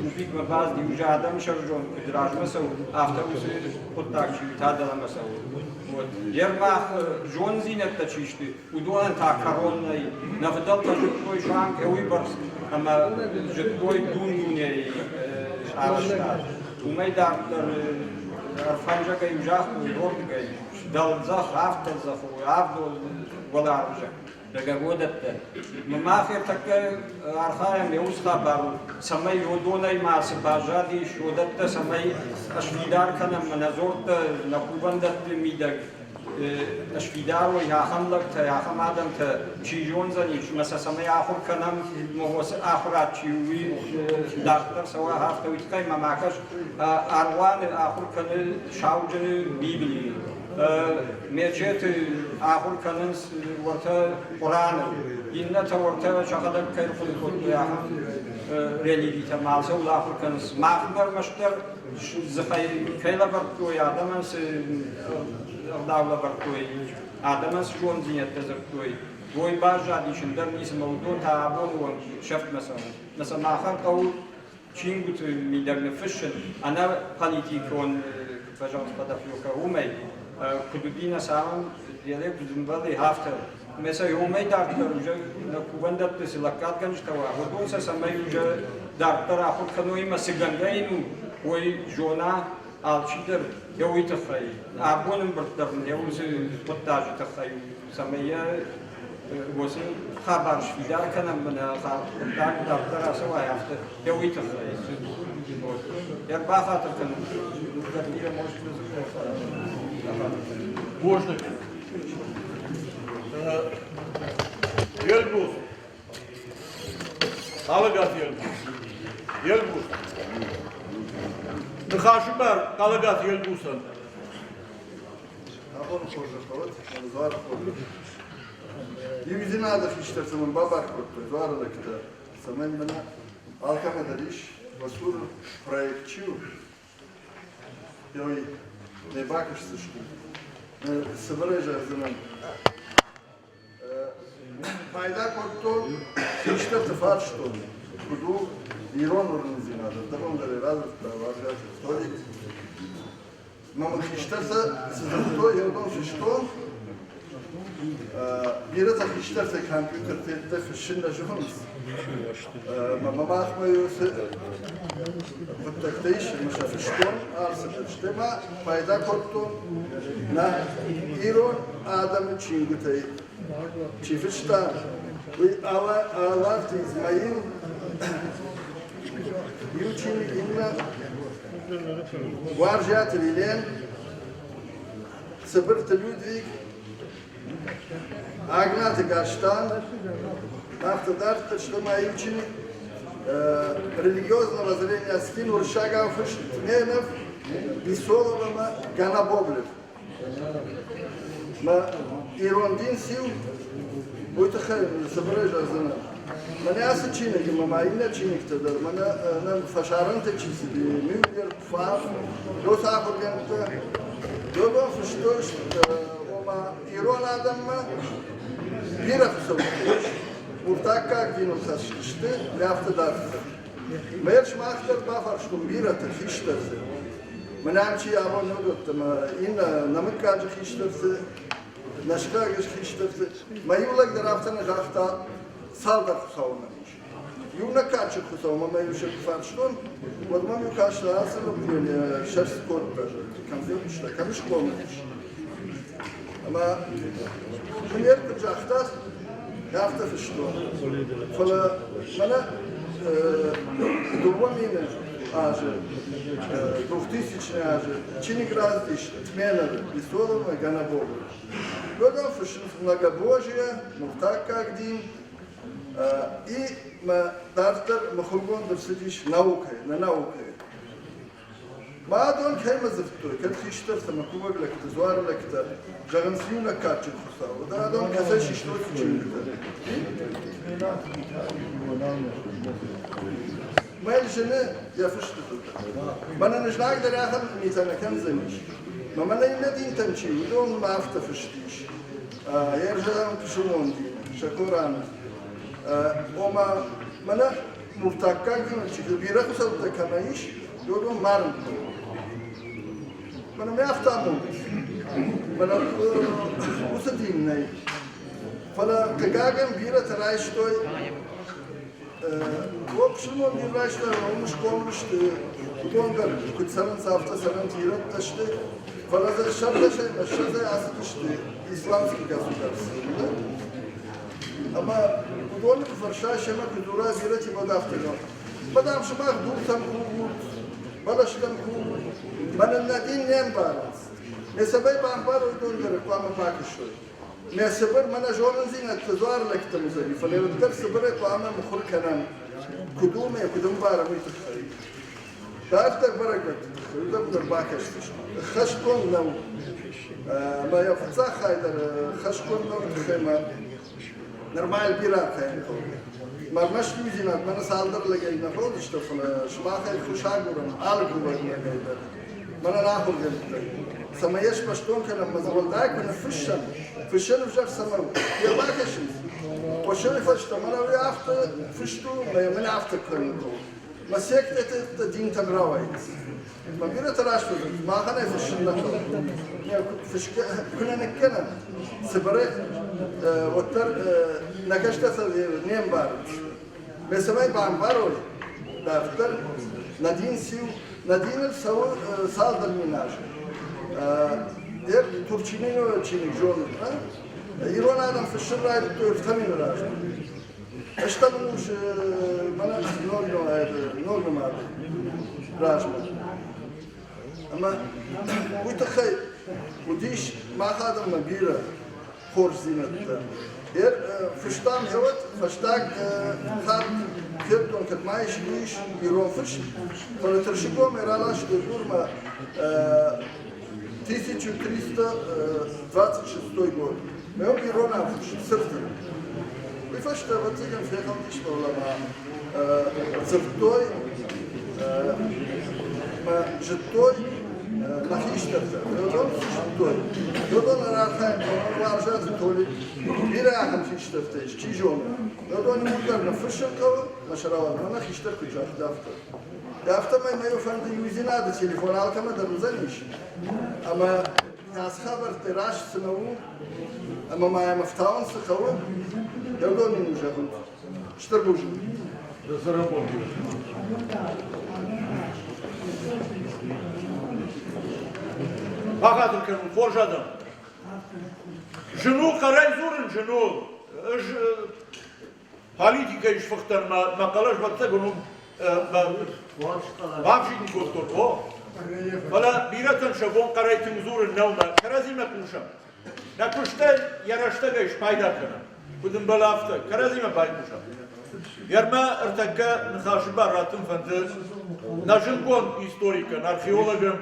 توفیق ما باز دیوجه آدم شرجون کدراج مسو آفتابوس خود تاکچی تادل مسو یر ما جون زینت تچیشتی و دوان تا کارون نی نفدال تا جوی شام که وی برس اما جوی دونه آشکار و می دار در ارفانجا که یوجاه دورد که دل زخ آفتال زخ و آفتال ولا عرجه دقودت ما خير تك أرخايم يوسخا بارو سمي يودوني مع سباجادي شودت سمي أشفيدار كنا منزورت نكوبندت ميدك أشفيدار ويا خملك يا خم آدم تشيجون زنيش مثلا سمي آخر كنا مهوس آخرات شيوي دكتور سوا هفته ويتكاي ما معكش أروان آخر كنا شاوجن بيبلي ميجت آخر كنز ورتا قرآن إننا تورتا شغلك كير خلقت يا ريلي تمال سو آخر كنز ماخمر مشتر زخي كيلا برتوي آدمس داولا برتوي آدمس جون زينت تزرتوي وي باجا ديشن در نيس موضوع تعبون وشفت مثلا ما خلقوا چینگوت میدر نفشن أنا پالیتیکون فجأة بدأ فيوكا رومي كدودينا سام ديالك بدنبالي هافتر مثلا يومي دكتور وجا نكوبندت تسلكات كنج توا ودون سمي وجا دكتور أخذ خنوي مسجنجينو وي جونا alçidir yawi txay abonum birtdarn yawi qotaj txay samaya وسن خبر شفيدار كان من خبر دكتور سوا يافت يوي تخي يربا خاطر كان دير مشكل وجدك يلبس طالقات يلبس نخاشبر طالقات يلبسن أخون خوش خلاص زار خوش يمكن هذا في اشترت من بابك زار لك ده سمين منا ألقى مدريش مسؤول проектчу يوي نباكش تشتي سبرجة زمان فايدة كنتو اشترت فارشتو كدو إيران ورنزينا ده تمام ده لازم تواجه ستوري ما اشترت سزتو يودون شتو بيرة اشترت كمبيوتر في الشنة جهنز ما أخوي يوسف بالتكتيش مش في الشتون أرسل اجتماع فايدة كنتو نا إيران آدم تشينغتي تشيفشتا وآلا تيزماين يوتشيني إنا وارجعت ليلين سبرت لودفيك أغنات قاشتان أفتدار تشتما يوتشيني религиозного воззрения скинул шага в Шненов и Соловама Ганабоблев. Ma Iroндин сил будет собрать зана. Мене аз чинеги, мама ина чиникте да. Мене на фашаранте чиси мюллер фар до сахогента. До фштош ома Ирон адамма бирахсо. Уртака гинул сашиште ляфтадар. Мерш махтер бафарштум бирате хиштерсе. Мене амчи авон нодот ма ина намыккажы хиштерсе. Нашкагыш хиштерсе. Маюлак дарафтана жахта салдар хусаунаныш. Юна качы хусаума маюшек фарштун. Вот мамю кашла асылып дели шерсть кот даже. Конзервишта камыш клоныш. Ама мунерка жахтас Hafta fıştı. Fala bana duvamine ağacı, 2000 ağacı, Çinik razdiş, tmener, Isolova, Ganabova. Godan fışın Многобожия, Мухтак Кагдин, I ma daftar مخرجون درسديش ناوكه ناوكه ما دون كلمة زفتو كل خيشتر ثم كوبر لك تزوار لك جرم سيونا كاتش خصا وده دون كساش يشتغل في جيل ما الجنة يفشت ما أنا مش نقدر آخر ميتنا كم زنيش ما أنا يندين تمشي ودون ما أفتفشتيش يرجع تشوفون دي شكرا وما منا مفتاحك كنا شكل بيرك وسبت كمايش يقولون مارن منا ما أفتامون منا وسدين ناي فلا كجاجم بيرة ترايش توي وبشمون دي رايش توي ومش كومش تقول قال كنت سنة سافتا سنة تيرت تشتي فلا ذا الشر شيء مش زي عصر تشتي إسلامي كاسودارس أما بدون فرشاة شما كدورا بيرتي بدافتنا بدام شما دور تمكو بلاش تمكو من النادين نيم بارس مسبب بامبارو يدون درقام باكي شوي مسبب من جورن زينة تزوار لك تمزلي فلو تدر سبر قام مخور كنام كدوم يكدوم بارا ميتخري تعرف بركة تقدر باكش خشكون لو ما يفتح خايدر خشكون لو تخيما نرمال بيرا خاين ما مش يوزينات ما نسالدر لقي نفوز اشتغل شباخ خوشاغورم الغور لقي ما ناخذ سمايش بشتون كان مزول داك من فشن وجر سماو يا باكش وشنو فشت ما لو يافت فشتو ما يافت كنكو ما سيكت دين تمراوي ما بيرا تراش ما خنا فشن لك فش كنا نكنا سبرت وتر نكشت نيم بارد بسماي بامباروي دفتر نادين سيو نادين السو صادر مناج دير تورتشينينو تشيني جون يرون انا في الشراي تفهمين راجل اشتغلوش بنا نورنو ما راجل اما ويتخيل وديش ما خادم مبيرة خورج زينة دير فشتام هوت فشتاك خاد كبتون كتمايش ليش يرون فش فلترشيكو ميرالاش دور ما 1326 год. Мы объявили сырты. И фашта вот этим фехом тишь была сыртой, житой, нахищата. Родом житой. Родом рахаем, варжат толи. Бирахам фиштафтеш, чижон. Родом мудар на фишкаво, машарава, на нахищат кучах дафта. Дафта мы фанды юзинада телефон алкама дарузаниш. Ama nas haber tiraş sınavu ama maya maftaun sıkavu yavdon minujahun ştırbuj Bakatın kanun forjadım. Jenu karay zurun jenu. Politika iş faktan ma kalaş batta gunum vafşin doktor o. Valla biratan şabon karaytın zurun nevma karazime kuşam. Nakuşta yaraşta geç payda kana. Budun balafta karazime pay kuşam. Yerma ertakka nxaşba ratın fantı. Najın kon historikın, arheologın,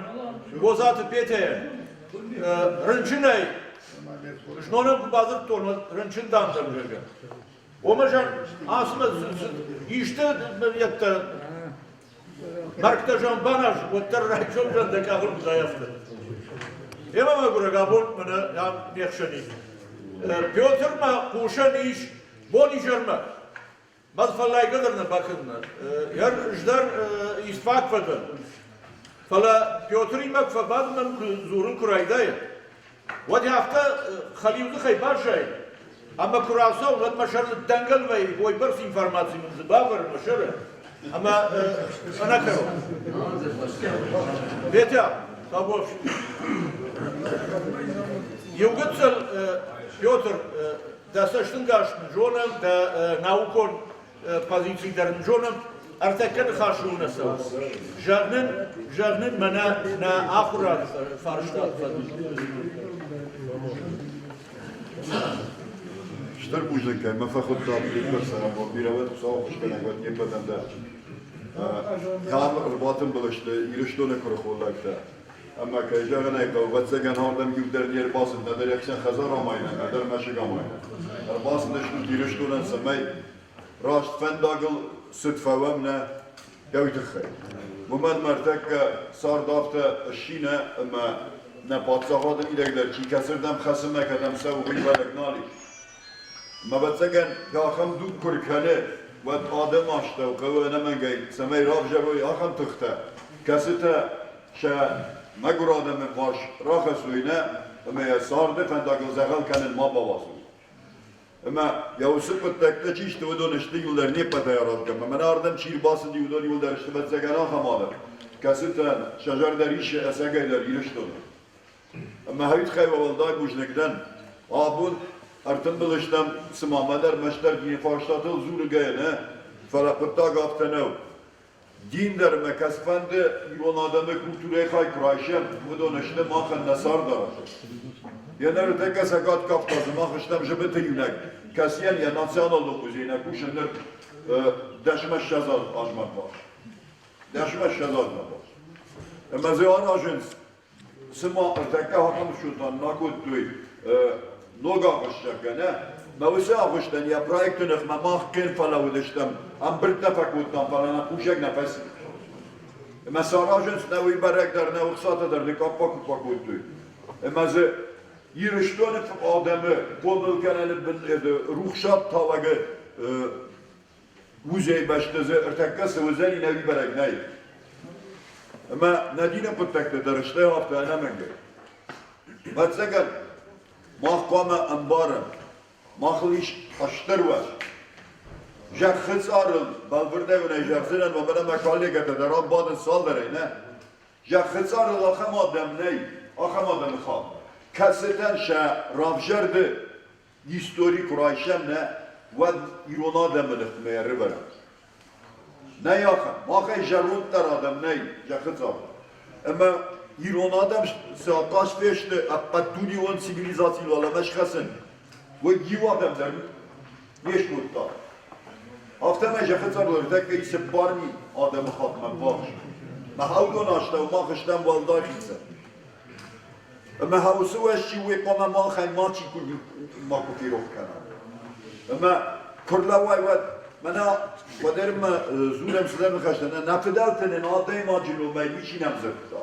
gozatı pete. Rınçınay. Şnonun bazı torna rınçından tanıcı. Omajan asma işte yatta Marktajan banaj, otter rayçoljan da kahır muzayafta. Emama göre gabon bana ya nexşani. Piotr ma kuşan iş, bon işerma. Baz fallay kadarına bakınlar. Yer ijdar isfak fadı. Falla Piotr imak fabad man zurun kuraydayı. Vadi hafta Halil'de khaybar şey. Ama kurasa ulat maşarlı dangal ve boy bars informasyonu bavar maşarı. Ama ana karo. Betya, taboş. Yevgetsel Piotr dasaştın gaştın jonam da naukon pozisyonların jonam artakan xaşuna sa. Jagnin mana na akhira farşta. اشتر بوجن كان ما فخد طابلي بس انا بيروت صاف كان قد يبدن ده كام رباطن بلشت يرشتون كرخولك ده اما كيجانا يقول وتسجن هاردم يودر نير باسن ندر يكسن خزار ماينا ندر ماشي ماينا الباسن نشتو يرشتون سمي راشت فنداغل ست فوامنا قوي تخي ومن مرتك صار دافته الشينه اما نبات صهادم إلى كي كسردم خصمه كدم سو غير بالك نالي ما بتسجن يا خم دو كركله ود آدم آشته و قوه نمنگی سمی راف جوی آخم تخته کسیته شه مگر آدم باش راخ سوینه اما یا سارده فنداگل زغل کنن ما بواسو اما یا سپت تکته چیش تو دونشتی یولر نیپته یاراد کم من آردم چیر باسن یودار یولر اشته بتسجن آخم آدم کسیته شجر دریش اسگی در ایرشتونه اما هیچ خیلی والدای بوجنگدن آبون ارتم بلشتم سمامدر مشتر دین فاشتاتل زور گیه فلا قطع گفتنو دین در مکسفند یون آدم کلتوری خای کرایشم و دونشته ماخن نصار دارد یه نرده کس اگات کفتاز ماخشتم جبت یونگ کسیان یا ناسیانال دوموزینه کوشن در دشمش شزاد آجمد باش دشمش شزاد نباش اما زیان آجنس سما ارتکه حکم شدن نکود توی نوگا قشتکنه موسى قشتن يا برايكت نخ ما كين فلا ودشتم ام برت فكوتن فلا نقوشك نفس ما ساراجنس نوي برك در نو خصاته در لكابك فكوتو اما ز يرشتون في ادم قبل كان روخشات تاوغه وزي باشتزه ارتكس وزني نوي برك ناي اما ندينا قتك درشته هفته انا منجي بتسجل ما قام انبارا ما خليش اشتر واش جاك خسارل بالبرده و نجارزن و بنا مكالي قد درام بعد سال درينا جاك خسارل اخم آدم ني اخم آدم خام كستن شا رافجرد هيستوري كرايشم نه و يرون آدم ميري برا ني اخم ما خي جرون تر آدم ني جاك خسارل اما يرون آدم ساقاش فيشت اقدوني وان سيفيليزاتي ولا مش خسن و يو آدم در نيش نوتا هفته ما جفت صار که ایست بارمی آدم خاتم باش ما هاودون آشته و ما خشتم والدای خیزه اما هاوسوش چی وی قام ما خی ما چی کنی ما کفی روح کنم اما کرلوای ود منا ودرم زورم سلام خشتن نفدالتن آدم ما جلو میلیشی نمزرده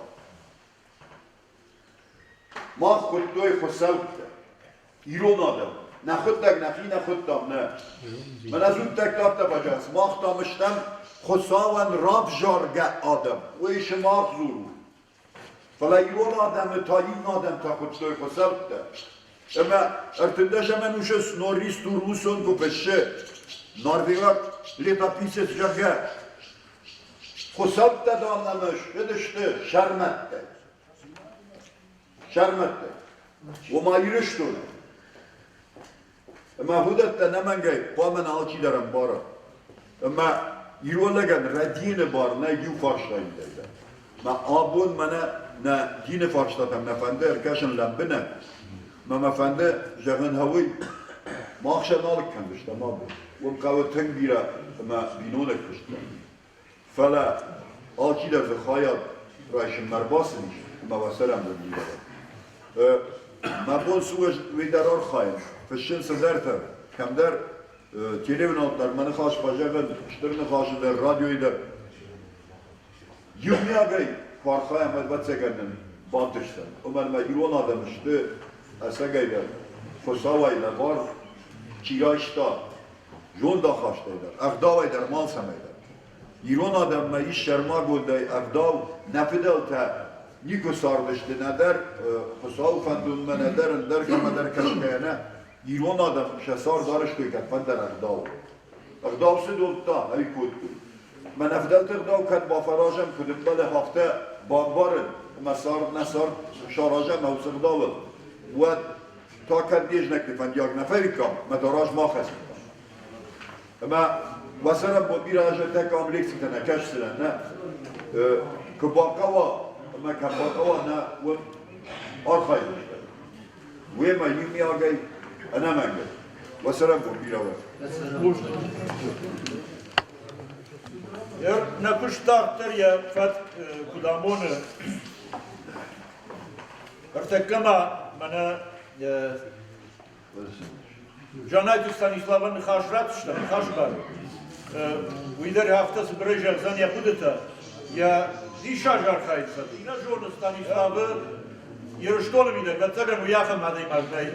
ما خود دوی خسوت ایرون آدم نخودتك نخي نخودتم نه من از اون تکلاب تباجاز ماختامشتم خساون راب جارگه آدم و ایش ماخ زورو فلا ایرون آدم تاین آدم تا خودتوی خسابت ده اما ارتندش من اوشس نوریست و روسون کو بشه نارویگات لیتا پیسس جاگه خسابت ده دانمش بدشته شرمت ده و ما یرشتونه اما هودت نمانگی قامن آلچی دارم بارا اما یرولگن ردین بار نه یو فاشتاین دیده ما آبون منه نه دین فاشتاتم نفنده ارکشن لنبنه ما مفنده جغن هوی ما اخشن آلک کندشتا ما بود و قوه تنگ بیره ما بینونه کشتا فلا آلچی در زخایات رایشن مرباس نیش ما وسرم در بیره ما بون سوش ویدرار خواهیم فشن سدرته کم در تلویزیون در من خواهش باجگن اشترن خواهش در رادیوی در یومی آگای کارخواهیم باید سگنن بانتشتن اما ما ایران آدمشته اسگای در فساوی در بار چیایشتا جون دا خواسته در اقداوی در مال سمی در ایران آدم ما ایش شرما گلده اقداو نفدل تا نیکو ساردشته ندر فساو فندون من ندر کم در کشکه نه ایران آدم شسار دارش توی کت فن در اقداو سه دولتا هی کود کود من افدلت اقداو کت با فراجم کدم بله هفته بانبارن مسار نسار شاراجم او سقداول و تا کت دیج نکتی فن دیاگ نفری کام مداراج ما خسید اما وسرم با بیراج تک آمریک سیتن کش سرن نه که باقوا اما که باقوا نه و آرخای داشته وی ما یومی آگای انا منگل وسلام بيروا نكشتار يا فات كدامون ارتكما منا جانايت ستانيسلاوا نخاشرات شتا نخاشبار ويدر هفتس برجل زن يقودتا يا دي شاجار خايتسا دينا جون ستانيسلاوا يرشتول ميدا بتغن ويافم هذا يمازناي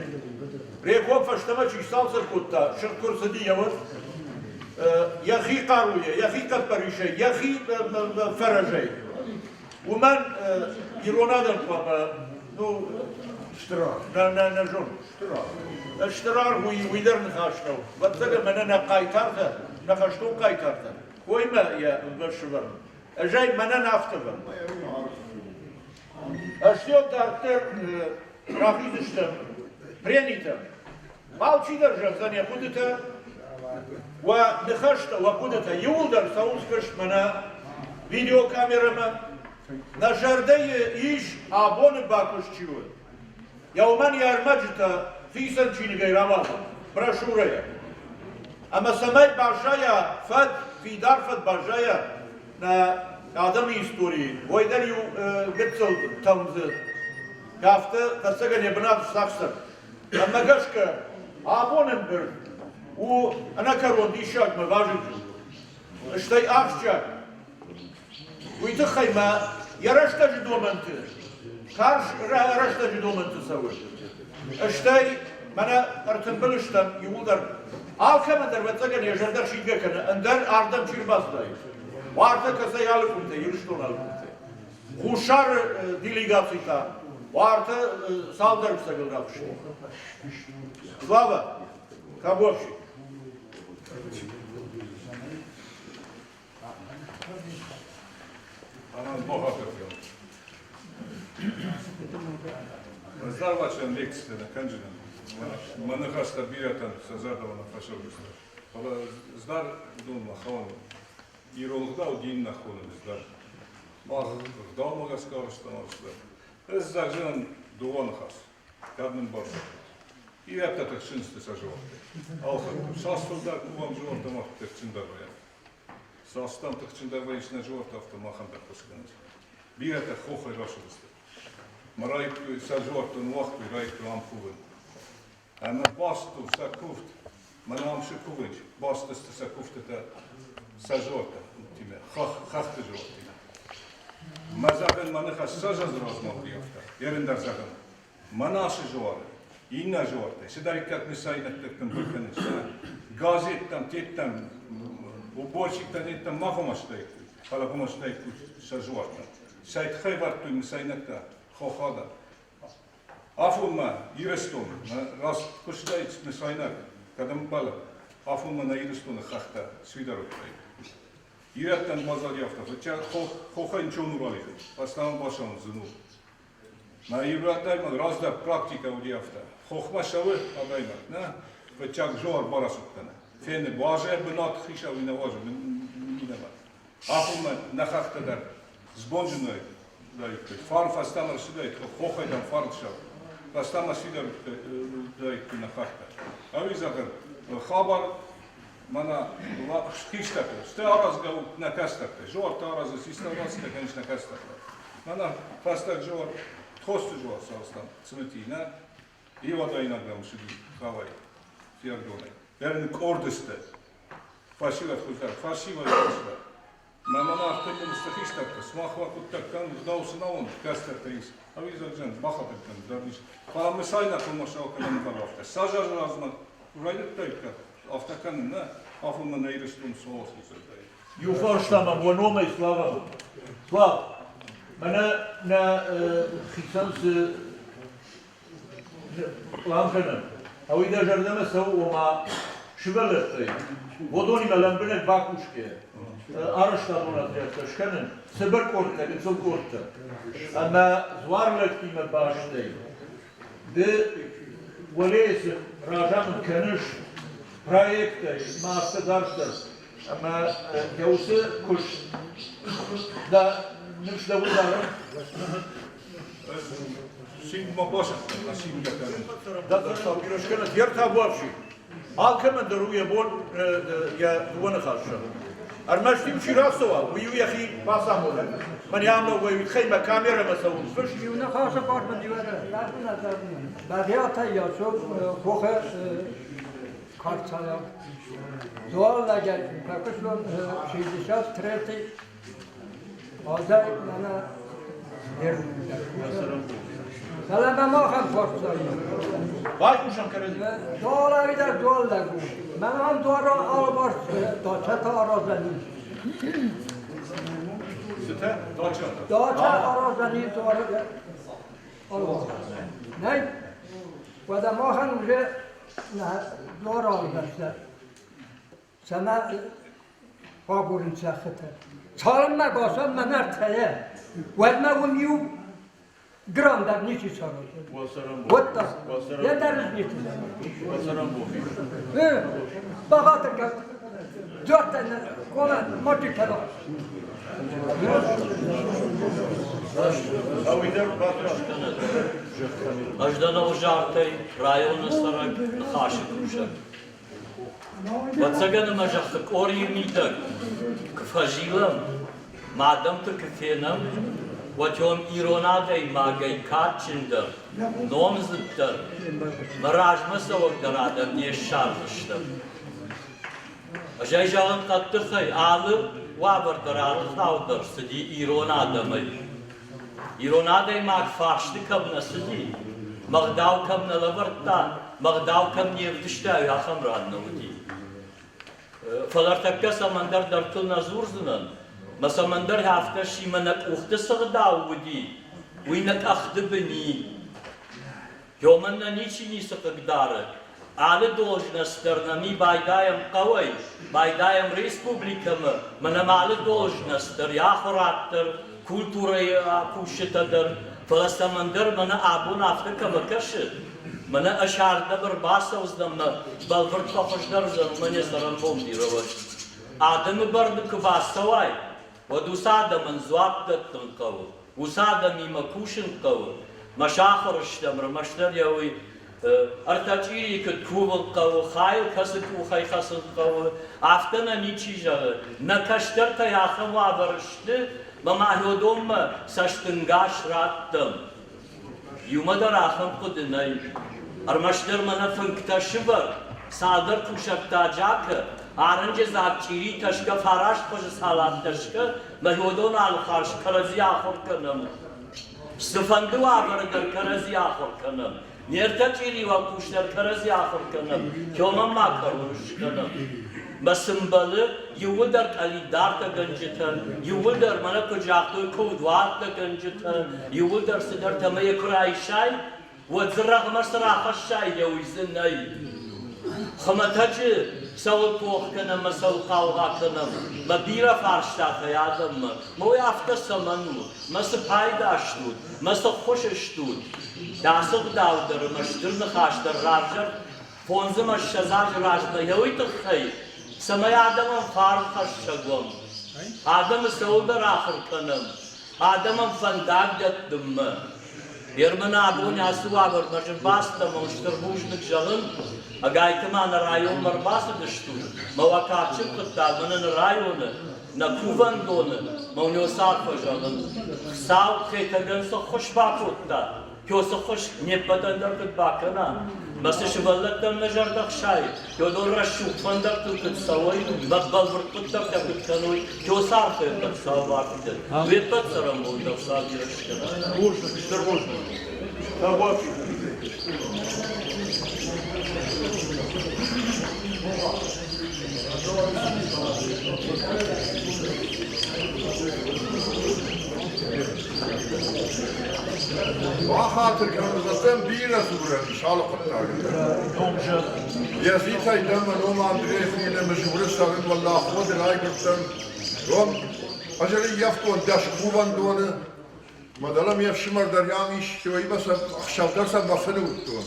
ريكوب فشتما چي سالسر كوتا شكر سدي يوت يخي قاروية يخي كتبريشة يخي فرجة ومن يرونادن نو اشترار نجون اشترار هو ويدر نخاشتو بتلقى مننا قايتارتا نخاشتو قايتارتا كوي ما يا بشبر اجاي مننا افتبر اشتيو تارتر راخيز اشتم برينيتا مالشي درجة زانيا قدتا ونخشت وقدتا يولدر ساوز كشت منا فيديو كاميرا ما نجردي إيش أبون باكوش تشيوه يومن يرمجتا في سنشين غير رمضان برشورية أما سماي باشايا فد في دار فد باشايا نا آدمي استوري ويدر يو قتل تمز كافته تسجن يبنات ساكسر أما قشك أبون بر وأنا كرون دي شاك ما واجد اشتي أخشك ويتخي ما يرشت جدو منت كارش رشت جدو منت سوي اشتي منا ارتنبلشتم يودر كمان در بتسجن يجردر شيء كنا اندر أردم شيء باز داي وارتا كسي يالكونته يرشتون يالكونته خوشار ديليغاتيتا وارتا سالدر بسجل رافشي Слава, Кабовщик. Zdravlačan лекцията на Канджинан. Манахаста биратан създадава на фашалиста. Ала здар дун махон. Иролгда один нахон здар. Мах вдалмага скоростта. Здар жан дуонхас. Каднен борса. И это так шинсты сажовты. Алхат. Састылда кувам живота мах текчиндарвая. Састам текчиндарвая ишна живота автомахан так пусканет. Бирата хохой рашылысты. Марайку сажортун вахту райку амфувын. Ана басту сакуфт. Манам шикувынч. Бастысты сакуфт это сажорта. Тиме. Хахты животы. Мазаган маныха сажаз размовлиявта. Ерендар заган. Манаши живары. Инна животы. Седарикат мисайнаттыктын бұрканыш. Газеттан, теттан, уборщиктан, еттан махомаштайку. Халахомаштайку сажортан. Сайт хайварту мисайнатта. Хохада. Афума Ирестон, раз куштайц мисайнак, когда мы пали, Афума на Ирестона хахта свидароктай. Ираттан мазальявта, хотя хоха ничего не валит, поставим башан зну. На Иратайма разда практика удиявта. Хохма шавы адайма, на, хотя жор барасуктана. Фене баже бенат хиша виноважа, минава. Афума на хахта дар сбонженой. Фарм фастамар сюда, хохай там фарншав. Фастамар сюда на хахта. А вы захар хабар мана хиштака. Сте араз гау на кастака. Жор та араз системация, конечно, кастака. Мана фастак жор тхосту жор саустам цветина. И вода иногда мусили хавай. Фиардоне. Берн кордесте. Фасива хузар. Фасива хузар. Мама ахтемон стахистакта, смахва куттакан, вдаусы на он, кастартаис. А вы зажен, бахатакан, дарниш. Фамы сайна комашалкан мкалафта. Сажар разма, урайдет тайка, автакан на, афума на ирестун соос лисатай. Юфорштама, вонома и слава. Слава, мана на хисанс лампена. А вы даже рядом сау ома швелестай. Водони меламбенек бакушке. Araçlar olacaklar, şkanın, sıbır korkta, gıtsıl korkta. Ama zvarlık kime başlayı. De, voleysi, rajanın kanış, proyekte, maasta darstır. Ama yavusu kuş, da, nüfsde vurdarım. Şimdi ma başa, şimdi yakarım. Da, şkanın, yer tabu avşi. Halkımın da ruya bol ya duvanı karşı. Armaştım şirasova, uyu yahi basam olan. Man yamla ve yitkhayma kamera masavun fiş. Yuna karşı partma divada. Badiyata ya çok kohe kartaya. Doğalla gel. Kakışlan şeydişat treti. Azay bana yerim. Sana ben maham portlayım. Başmışam karezi. Doğala gider doğalla gu. Ben ham doğru albar çata arazani. Site doçan. Doğaça arazani doğru albar. Ne? Ve de maham uca doğru albarlar. Sana baburun çakıtı. Çalınma basan ben erteye. Vedme umiyu gram der niçin çalır? Vatta. Ne deriz niçin? Bagatır ki 4 tane kola motif kadar. Ajdana ujartay rayonu sarak khaşi kuşak. Vatsaganı majahtık or 20'dak kfajilam madam tu kfenam vatom ironaday magay kaçındır nomzıttır marajmasa vakdarada diye şartıştır. Ajay jağın kattırtay alı vabırdararı savdır sidi ironadamı. Ironaday mag farşlı kabna sidi magdav kabna lavırtta magdav kabna yevdişta yaxam ranna vudi. Falartakka samandar dartul nazurzunan ma samandar hafta shimanak uxta sağdav vudi winak akhdı beni yomanna niçini sıkıgdarı Ali должностернами байдаем qaway байдаем respublikamı manamalı должностер yaxurattır kulturayı kuşitadır falasamandar mana abun Afrika bakaşı mana aşarda bir basavzdamma balvır toqışlar zanmane saran bomdirovaş adamı bardı kıbasavay ve dusadamın zuapdattın qawu usadami makuşun qawu maşaxır işlemir maşlar yavi Artaciri kut kuvul qawu khayl kasık u khay kasık qawu aftana niçijağı nakaştar tayaxı vabarıştı mamahudum saştıngaş rattım yumadar ahım kudunay armaşlar mana fınktaşı var sadır kuşaktacakı arınca zakçiri taşka faraş koşu salat taşka mahudun al karş karazi ahır kanım sıfandı vabarıdır karazi ahır kanım Nerta çiri va kuşlar karazi ahır kanım kyoman makar vuruş kanım Basımbalı yuvudar alidar da gıncıtır yuvudar mana kucaklı kuvdvat da gıncıtır yuvudar sidar tamaya kurayşay ve zırraq masra xaşay yavizin nay xamatacı savul tuğ kanım masal qavğa kanım ma bira farşta hayadım mı mo hafta saman mı ması paydaştut ması xoşuştut dasık davdır maştırını xaştır rajır fonzı maşşazar rajda yavitı xay Samaya adamın fark haşşagım. Adamı savudar ahır kanım. Adamın fandag dattım mı? Yermana abuni asu var marjır bastım uçtur bujnik jalın. Agaytman rayonlar bastı düştü. Mavakatçı kıttamının rayonu na kuvan donu. Mavnyo sarfa jalın. Sav khetagansa hoş bakutta. Kyosa hoş nepadanlar kut bakana. Masih şuvallattan najardak şay. Yodorra şufandar tukut savay. Babbal vurtuttak takut kanoy. Kyosar khaytak savaktır. Vepat saram oldak saviraşkana. Bursa, kışlar Bursa. Tamam. وآخر كانوا زمان بينا سورة إن شاء الله قد تعلم. يا سيدي لما نوم أندريس إلى مشهور السرد والله خود الهاي كتن. يوم أجري يفتون داش كوبان دونه. ما دلهم يفشمر درياميش شوي بس أخشاب درس بفنو دون.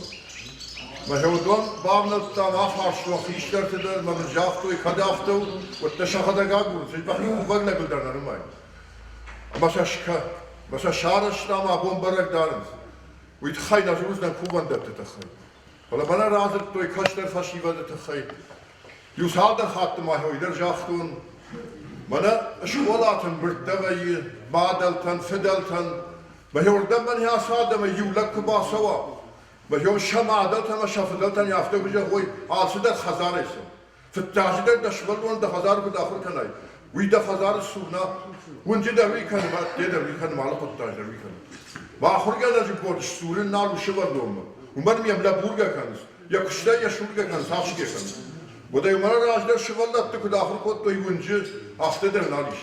ما هو دون بابنا تام أفعش وخيش تردر ما بنجافتو يخدافتو والتشهد قاعد سيبحي وبغنا قدرنا رماي. ما شاشكا بس شارش نام أبون برك دارن ويتخيل نجوز نكوبان دبت تخيل Valla bana razı toy kaçlar faşivadı tıkhay. Yusalda hattım ahoylar jahtun. Bana şkolatın birtagayı, badaltan, fidaltan. Bahyordan ben ya sademe yulak kubasava. Bahyor şamadaltan, şafidaltan yafta güce koy. Alsıda khazar ise. Fittacılar da şvaldan da khazar ku dakhil kanay. Uyda khazar suna. Unce da vi kanma, de da vi kanma ala kuttacılar vi kanma. Bahur geldi bu surun nalu şvaldan. Umarım ya burga kanız. Ya kışta ya şurga kanız, saçı kanız. Bu da yumara rajlar şıvallattı ki dahil kod doyguncu haftadır naliş.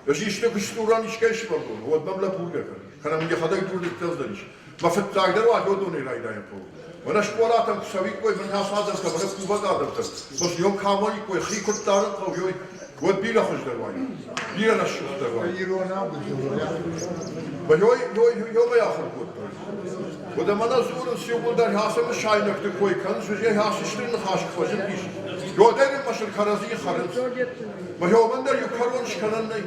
Öşü işte kışta uğran işgal şıvallı. O adamla burga kanız. Kanam ya kadar durduk tezden iş. Mafet tağlar var, o da onu irayda yapıyor. Bana şkolatam kusavik koy, ben hasadan ka, bana kuva gadırtır. Bas yom kamali koy, xi kurtların kovuyor. O bir hoşlar var. Bir naşıklar var. Ve yoma yaxır kod. Bu da bana zorun siyobuldan hasımı şaynöktü koy kan, sözü hasıştırını haşık vazın iş. Yo derim maşır karazıyı karın. Ve yoman der yukarıvan şikanan ney.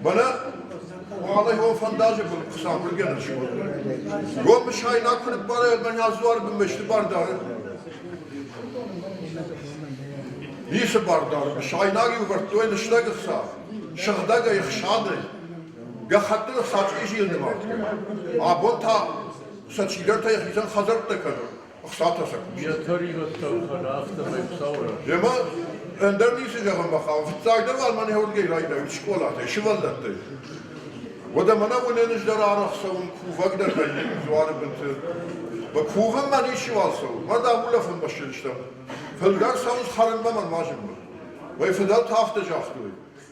Bana Vallahi o fandazı bulup kısamır gelir şu oldu. Yo bir şaynak kırıp bana ben yazı var bin beşli bardarı. İyisi bardarı, bir şaynak yuvarttı o ilişte kısa. Şıgda gayık şadı. Ya hattını saçı işi yıldım artık. Abon ta saçılar ta yakıysan hazır da kalır. Aksat asak. Yema önder neyse yakın bakalım. Fitzaydır var mani hevd geyri ayda. Üç kolatı, işi vallattı. O da bana bu nenizler araqsavun kuva gider ben zuarı binti. Ve kuvan ben işi valsavun. Ma da bu lafın başı işte. Fıldar savun xarınmaman majım bu. Ve fıdal tafta jaxtı.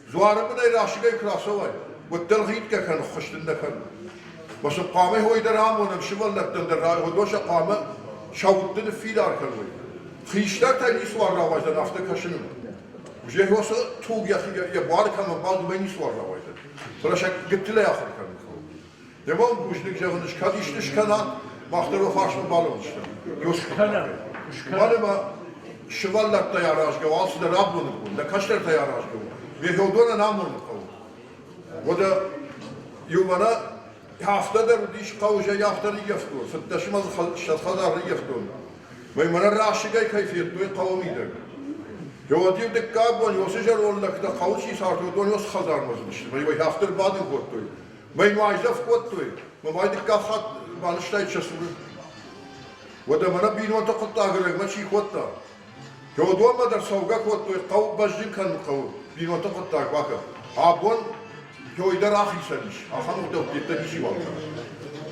Zuarı bu neyri aşıgay krasa vay. Bu delgiyit ke kanı xıştında kanı. Basın qame hoydar amonam şivallattın der ray hodoşa qame şavuttıны fil arkan vay. Xişler taylis var ravajdan hafta kaşının. Jehvası tuğ ya bar kanı bazı benis var ravajdan. Sonra şak gittiler yaxır kanı. Devam bujnik javınış kadiştiş kana mahtar o farşma balı işte. Yoş kana. Balima şivallatta yarajga alsı da rabbunu bu. Da kaçlar ta yarajga. Ve hodona namunu kavu. O da yuvana haftadır diş kavuşa yaftarı yaftur. Fıttaşımaz şatkadarı yaftur. Ve mana raşigay kayfiyetli kavmidir. Yovadiv de kabon yosujar ollak da kavuşi sartı don yos khazarmaz işte. Ve haftar badın kottu. Ve muajzaf kottu. Ve maydik kafat balıştay çasuru. Ve de mana bilon ta kotta agırık maçı kotta. Yovadua madar savga kottu. Kav bajin kan kav. Bilon ta kotta baka. Abon Yoydar ahisaniş. Ahanı da gitti bir şey var.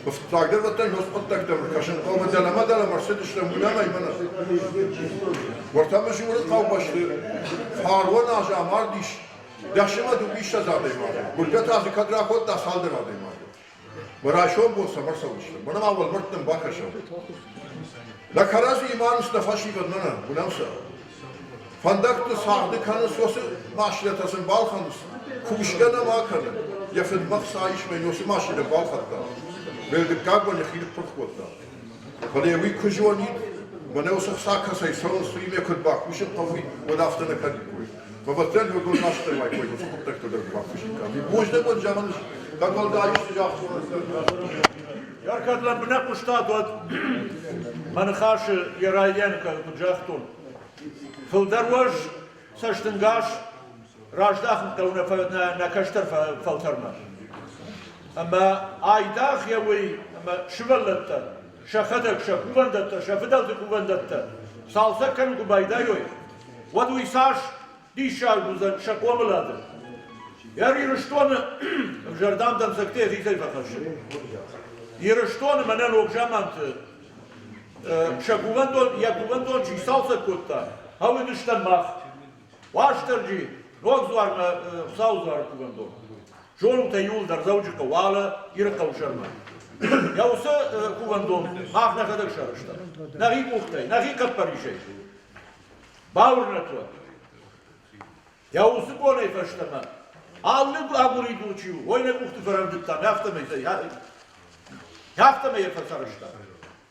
Uftaklar vatan hospittak da kaşın kavga dalama dalama işte bulamay bana. Ortamı şunu kav başlı. Farvan ajamar diş. Daşıma du bir şey zaten var. Gulgat azı kadra kod da saldır adım var. Bıraşon bu sabır savuştu. Bana avval mırttım bakaşım. La karaz iman istafaşi bana bulamsa. Fandaktı sağdı kanı sosu maşletasın balkanız. Kuşkana makanı. Yafıdmak sayışmayın yosu maşile balkatta. Belki kabon yakilip pırkvotta. Kale yavi kujvanit. Bana o saksa say sorun suyime kod bak. Kuşun kavi o daftana kadik koy. Babatel ve gol maçta vay koy. Yosu kontakta da bak kuşun kavi. Bojda bu canınız. Kadval da ayısı jahtı. Yarkadlar bına kuşta dod. Bana karşı yarayyen kucaktun. Fıldarvaj saçtıngaş. Rajdağın kavuna na kaştar faltarma. Ama aydah yavi ama şıvallatta. Şahadak şakuvandatta, şafidaldı kuvandatta. Salsa kan kubayda yoy. Vadu isaş dişar buzan şakuamaladı. Yar yiriştonu jardamdan sakte zizay fakışı. Yiriştonu manan okjamantı. Şakuvandon yakuvandon çi salsa kutta. Havi dıştan mah. Vaştırcı. Rog var mı? Sauz var kuvandon. Жолу та юл дар завжика вала ира кавшарма. Я уса кувандом мах на хадак шарышта. Наги кухтай, наги капаришей. Бауырнатва. Я уса конай фаштама. Алны агури дучу. Ойна кухты фарандыктам. Яфтама я фасарышта.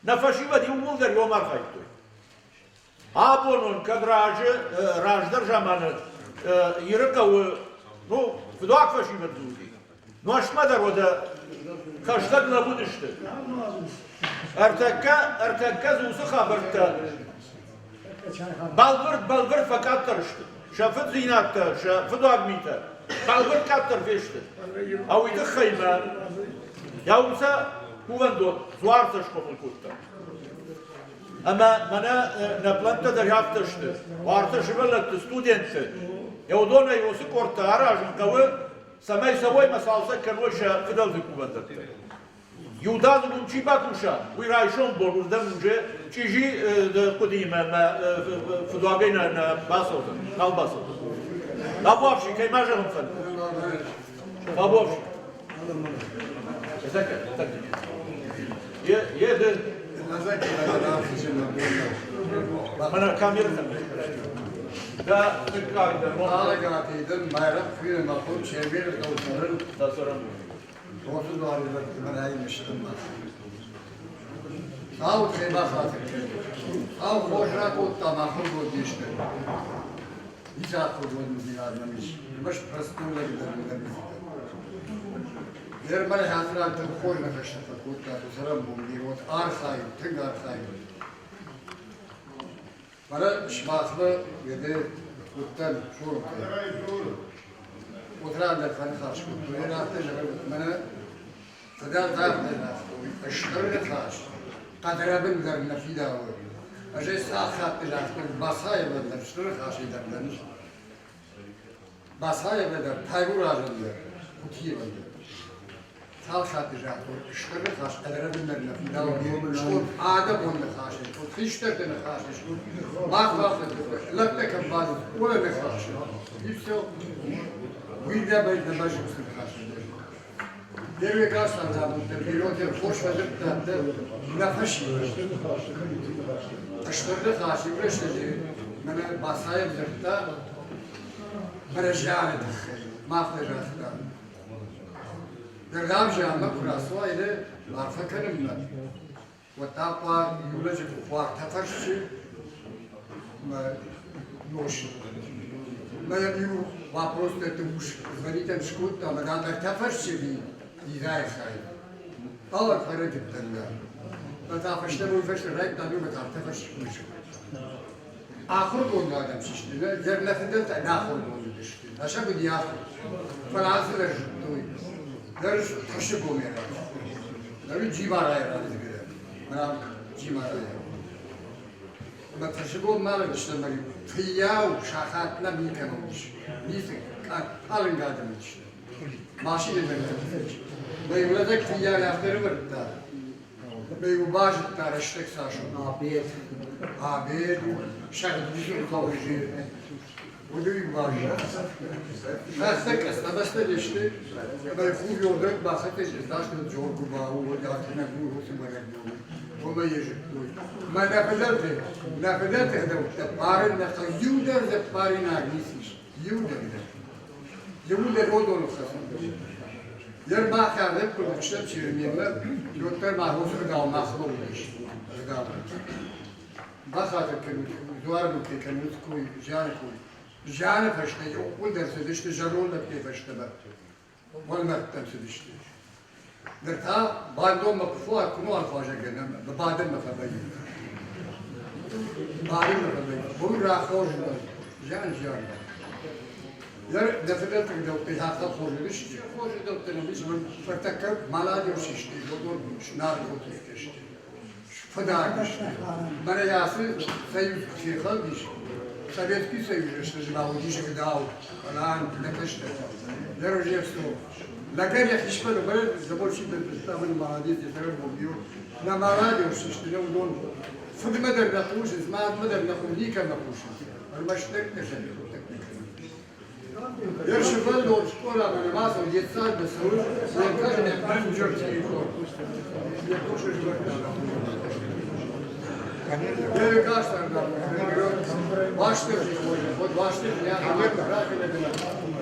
На фашива ди умулдар йомар хайтой. Абонон кадражы раждар жаманы ира кавы Ну, вдвох фашиват дуди. نوش مدر وده خشتك نبودشت ارتكز وسخة برتا بالبرد فقط ترشت شافت زينات شافت أغميتا بالبرد كتر فيشت أو يدخيما يومسا هو اندون زوارتش قبل كوتا أما منا نبلانتا در يافتشت وارتش بلت ستودنت يودونا يوسك ورتا عراجن قوي سماي سوي مسالسة كنوشا فدل في كوبانتا يوداد لونشي باكوشا ويرايشون بول وردم نجي تيجي قديمة ما فدواغينا باسودا نال باسودا لابوافشي كي ما جاهم فن لابوافشي تذكر يد أنا كاميرا ده تكاد هذا قاعدين ما يعرف فين المفروض شبير الدولار ده صار وصل له على المناهج مش تمام أو خيمة خاطر أو خوشنا كنت ما خود وديش كده يجا خود وديار مش برستون لا يقدر ير ما يحصل أنت خوش نفسك كنت تسرب بومي وت آرخاي تنقر خاي مرة شماسنا يده كتن شور وترى عند الفن خاش كنت وين أتجرب منا فدال دار لنا أشتغل خاش قدر بن در نفيدا هو أجي ساخات تجاه باساي بدر أشتغل خاش يدر لنش باساي بدر تايبور راجل كتير بدر ساخات تجاه أشتغل خاش قدر بن در نفيدا هو شو عادة بون خاش شو خيشتر بن خاش شو ما خاف لك كم بعد ولا نخاش يبسو ويدا بيت نباش بس خاش Devre karşılardan bir otel hoş verip de nefes aşırı karşı uğraştı. Bana basayım zırhta mercan etti. Mahvederler. Dergam canlı kurası var ile varfa kanımla. Ve tapla yulaşı kuvar tafaşçı noş. Ben yu vapros tetmuş. Veritem şkutta madan der tafaşçı bir İzah edeyim. Allah hayret ettiler. Ben tafışta bu fıştı rayt tabii ben tafışmış. Ahır bunlardan şişti. Zernefinde de nahır bunu düştü. Aşağı bir diyah. Fransız da tuy. Der taşı bu mera. Der cibara ya dedi. Ben cibara ya. Ben taşı bu mera işte ben fiyav şahatla bir kanmış. Neyse alın gadım işte. Maaşı ne demek? بيولدك فيها لافتر برتا بيوباج تارشتك ساشو عبيد شغل بيجي خوجي ودو يوباج خاصك استبست ليشتي بيخوف يودك باخت جزاش الجور كوباو وداتنا بيو سمرك وما يجي ما نفذت هذا بارن نخيودر ذا بارن اغنيسيش يودر اودون خاصم yer bakar hep kuruluşlar çevirmeyenler yurtlar mahvusu da olmazsa olmuş. Bakar ki duvar bu ki kanut koy, jane peşte yok. Bu derse işte jarol da ki peşte bak. Olmaktan işte. Derta bandom makfu akunu alfaja genem. Badem mafabay. Badem mafabay. Bu rahoj jan. Yer defeder ki de hatta xoruş, xoruş da temiz ben farklı maladi o şişti, doktor şnar kotuş. Fadaş. Bana yası sayı şeyhal diş. Sovet ki sayı işte lavdiş gıdav falan nefeste. Yer ojevsto. Lagar ya hişme de böyle zaborçi de tavan maladi de sever bobiyo. Na maladi o şişti ne udon. Fıdma der nakuş, izmat der nakuş, kan nakuş. Almaştek ne şey. Yer şoför de şkola böyle masa yetsal da sorun. Ben kaçın yaptım çok şey yok. Yer kaçlardan başlıyor. Başlıyor ya haber bırak edemem.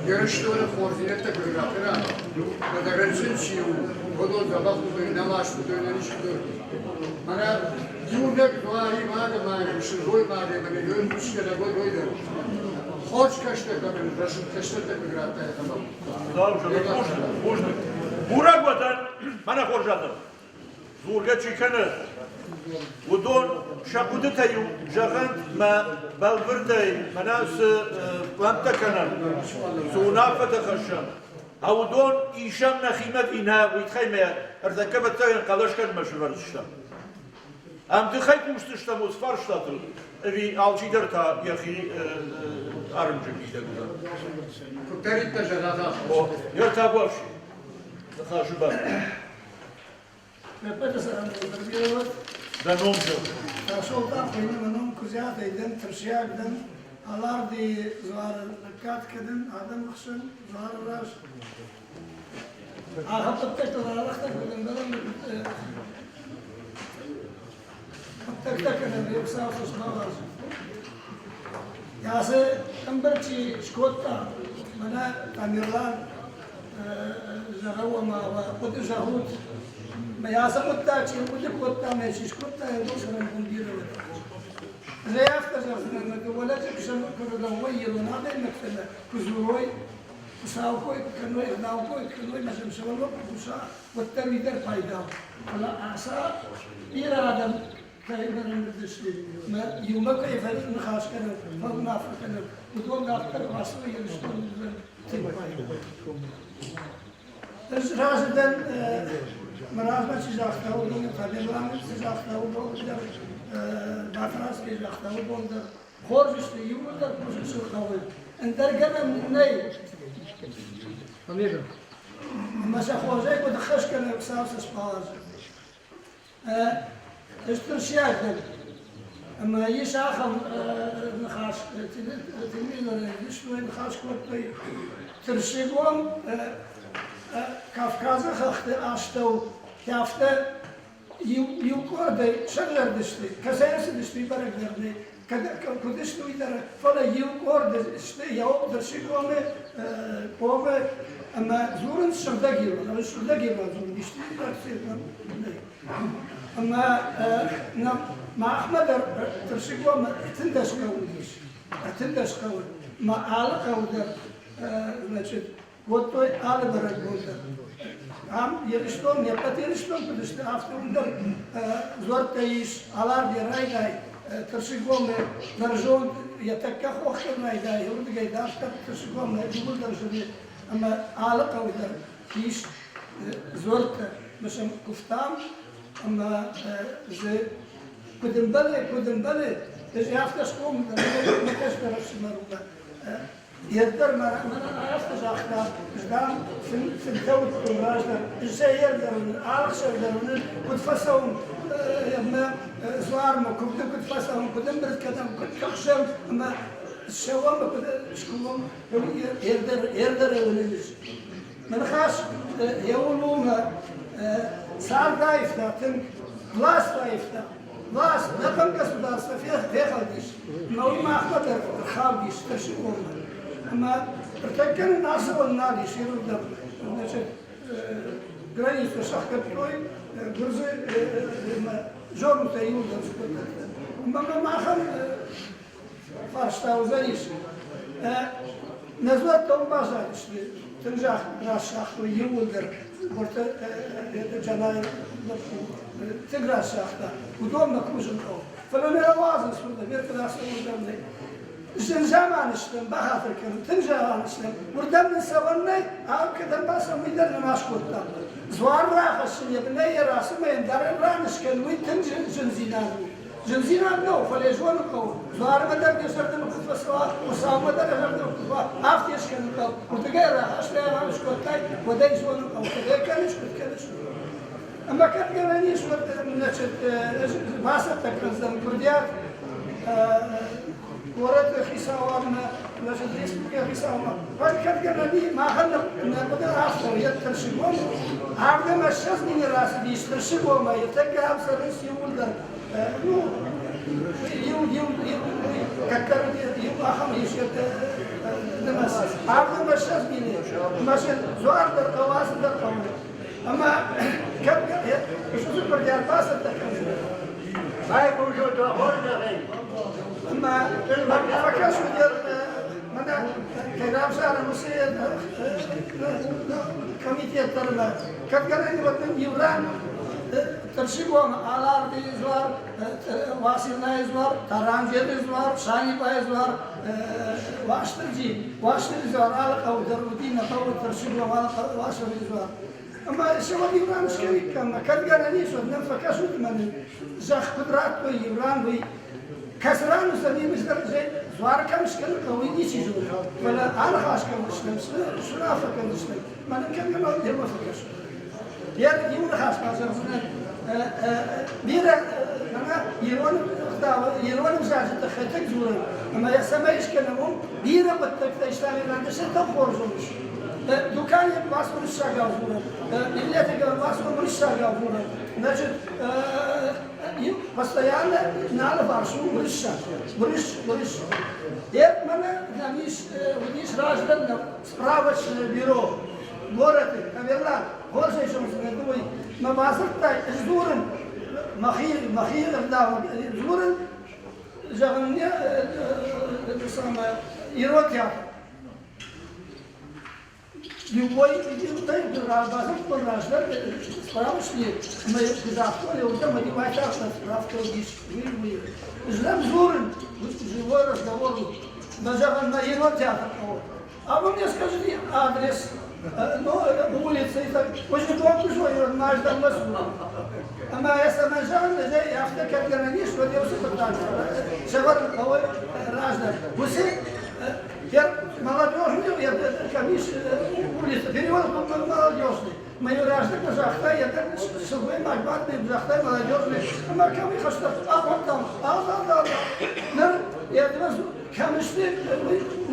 Yarışları koordinete göre akıra. Federasyon şey o da zaman bu namaç bu dönüş bu. Bana yurdak duayı madem şu boy madem beni görmüş kere boy der. Хоч каште да ме рашат каште да ме грата е тамам. Да, можно. mana خورجاتم زورگه چی کنه و دون شقوده تیو جغند ما بالورده مناس بلانتا کنن سونافة خشن او دون ایشم نخیمه دینا و یتخیمه ارتکبت تاین قداش کن مشروع الشتم ام دخی کوشتشتم و سفارشتاتل اوی آلچی در تا یخی arımcı bir de güzel. Kurtarıp da jadada. O yurtta boş. Daha şu bak. Mepete sana bir Ben olmuyor. Taşoldan benim kuzeyat edin, tırşıyakdan alar diye zuar kat kedin adam kışın zuar raş. Ahapta tekrar da kedin benim tek kedin yoksa susmaz. Yası amberçi şkotta bana tamirlan زغوما وقد زهود ما ياسمت تاچي قد قطة ما يشيش قطة يدوسنا الكمبيوتر زي أفتر زغنا ولا تكشن كنا نوير ونعمل نكتنا كزوروي وساوكوي كنوي ناوكوي كنوي مثلا سوالو كوسا والتري در فايدا ولا عسى إرادة كايبر المدرسة ما يومك يفعل نخاش كنا فما فكنا ودون نافكر واسوي يرشتون Razıdan münasebet sizakta olduğunu tabi'lan sizakta olduğunu batras sizakta olduğunu korjuştu yumurta korjuştu kavga. Endergana ne? Amigo. Mesela korjay bu dışkış kana sağsız paz. İstişareten. Ama yişaxam nxaş tilmiler düşmeyin xaş koptu. Tırşıgom Kafkaz'a kalktı, açtı, yaptı, yukarıda şeyler düştü, kasayası düştü, baraklardı, kudüstü idare, falan yukarıda işte yavuk tırşıgomı, kome, ama zorun şurada giriyor, şurada giriyor zorun, işte ama Ahmet tırşıgomı tindaş kavudmuş, tindaş kavud, ma ağlı kavudar, Вот той алберг булдар. Ам yerişton yapat yerişton kudüste hafta under zortayış alar bir rayday tırşıgom narjon yatakka hoxtır rayday urdigay daftar tırşıgom bulдар şunu ama alı kavdar iş zorta mesela kuftam ama ze kudembale ze hafta şkom da ne kaçta rasmaruda يقدر ما عرفتش أخطأ إذا في الدولة الراجلة إزاي يقدر عارف شو يقدرون كنت فسهم ما زوار ما كنت فسهم كنت مرد كذا كنت كخشم ما الشوام كنت شكلهم يقدر يوليش من خاص يقولون سعر ضعيف ده تم كلاس ضعيف ده كلاس رقم قصدي فيها خالديش ما هو ما أخذ خالديش تشكون أما ارتكن الناس والنار يصيروا ده جراني في شخص كتوي جزء جور تيول ده ما خل فاشتا وزيش نزلت توم بازار تنجح راس شخص ويول ده قلت جناي تقرا شخص ودوم نكوش الأول فلما روازن سودا بيرك راس وده زمان اسلم بخاطر كانوا تنجا اسلم وردم نسوي او كذا بس ويدر ما شكوتا زوار راح السنه بني راس ما يندر رانش كان وين تنجا جنزينان نو فليجون كو زوار ما در يسرد الخفصوا وصام در يسرد الخفصوا افتيش كان كو وتغير اشلا رانش كوتا ودي زون كو كذا كانش كذا اما كان جرانيش من نشت باسط تكنزم كرديات ورد خساونا لازم يسمع خساونا فكان قال لي ما خلنا نقدر أفضل يترشقون عبد ما الشخص من الراس بيسترشقوا ما يتقى أبصر يقول ده يو كتر يو أخم يشير دمس عبد ما الشخص من ماشي زوار در قواس در قوم أما كم شو سكر جال باس التكلم ما يكون شو تقول ده أما فكاش ودير من أنا كلام سارة مسيد كميتية ترى كم كان يبغى يوران ترشيبهم على أرض إزوار واسيلنا إزوار ترانجيل إزوار شانيبا إزوار واشتر إزوار على قو درودين قو ترشيبهم على واشتر إزوار أما شو يوران شكلي كم كم كان يسود نفكر شو من زخ قدرات ويوران وي كسران وسمي مصدر زي زوار كم شكل قوي دي شيء ولا أنا خاش كم مسلم شو نافع كم مسلم ما نكمل ما ندير ما فكرش يا يوم خاص كذا بيرة أنا يرون مزاج تختك زورا أما يسمى يشكلهم بيرة بتك تشتغل عند شتى خورجوش دكان يباسون الشجع زورا اللي تقول باسون الشجع زورا نجد بس يعني نعرف عشو برش ديت منا نميش وديش راجل سبراوش بيرو مورتي كبيرلا هو شيء شو مسوي ما باسرت زورن مخير دا زورن جغنيا بسمة يروتيا يبوي يجيب طيب باسرت بالراجل سبراوش ليه ما يقدر يقول ما يبغى يشوف سبراوش وديش ويل إسلام زورن زورش دورو ما جغن ما يروتيا أبغى يسكتني أدرس улицы, очень плохо шоу, наш дом مسؤول. أما يسمى زي أختك كرنيش ودي وسط الناس. شغل هو راجل. وسي молодежь я камиш улица. Перевод молодежный. Мою раздак на захтай, я так чтобы магбатный захтай молодежный. Ама камиш что? Вот там. Да. Я думаю, камишный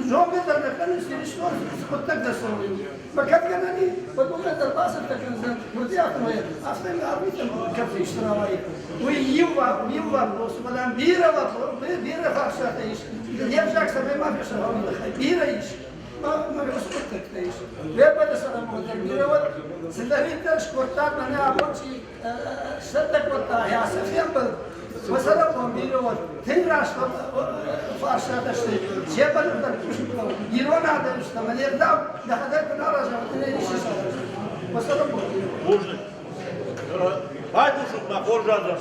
жонга даже камишный что? Вот так да сорву. فكان كانني بقول له الباص تكنزل مرتاح ويا اصلا عربي كفي اشتراوي ويوا بوس مدام بيرا فاشات ايش يرجع سبب ما في شغل بيرا ايش ما بيسكتك ايش بيبدا سلام بيرا سلامي تاش كورتات انا ابوتي صدق وتا يا سفيان مثلا بيرا تنراش فاشات اشتي جبل يرون هذا اشتغل يرداو دخلت نارجع تنيش مثلا Можно. Байдушек на хоржаза.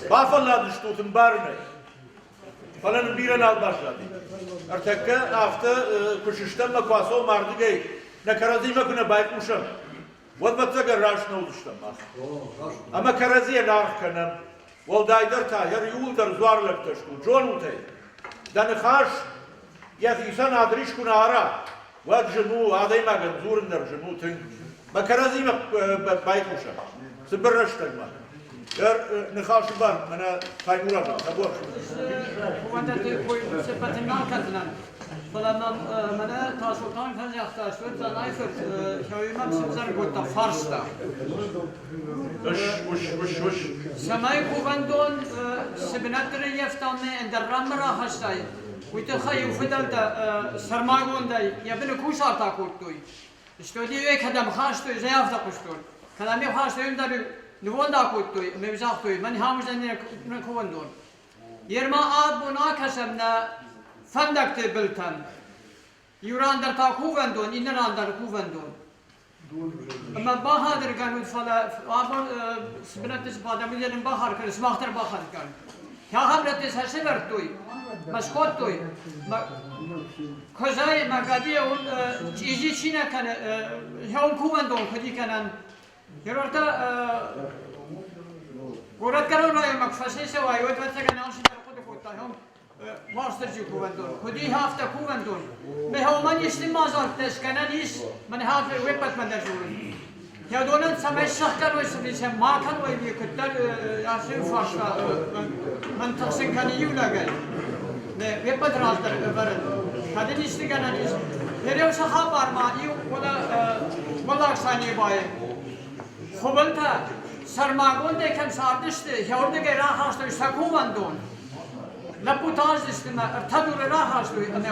Бафанлады штутын барны. Falan bir an başladı. Artık hafta kuşuştan mı kuaso mardı gay. Ne karazime kune baykmuşam. Vodmatsa garajna oluştam. Ama karaziye narkanım. Voldaydır ta yar yuldar zuarlık taşku. John utay. Dan khaş ya insan adriş kuna ara. Vad jenu adayma gazurnder jenu tın. Ma karazime baykmuşam. Sıbırraştagma. Yar nixaş var. Bana kaymura var. Tabur. وانت تقول سبت الناقدنا فلما منا تاسوتان كان يحتاج شوت زنايفر شوي ما بسمزر قلت فارستا وش سماي كوفندون سبناتر يفتامي عند الرمرة هشتاي ويتخيل فدلت سرماغون داي يبني كوشار تاكوتوي اشتودي ويك هدم خاشتوي زي افتا قشتون كلامي خاشتوي مدري نقول داكوتوي مبزاختوي من هامش دنيا كوفندون يرما آب بنا كسبنا فندق بلتن يوران در تا كوفندون إنران در كوفندون أما بحادر كانوا فلا آب سبنتش بعد مليون بحر كان سماختر بحر كان يا خبرتش هسبر توي مسكوت توي كذاي ما قديه اون چیزی چی نکنه هم كوفندون خدي كانن يرورتا قرات كانوا رأي مكفسي سواي وتوتكن أنشي ترقد فوتهم ماستر جي كوفندون خدي هافتا كوفندون به من يشتي ما زال تسكنن إيش من هاف ويبت من درجون يا دونن سماي شخكر ويسمي ما كان ويبي كتر ياسين فاشا من تحسن كان يولا جاي ne ويبت رازدر برد هذا يشتي كان إيش هريو شخابار ما يو ولا أكساني باي خبلتا سرماغون دکم ساردشته یاردگی راه هستوی سکووندون لپوتاج دستم ارتدور راه هستوی نه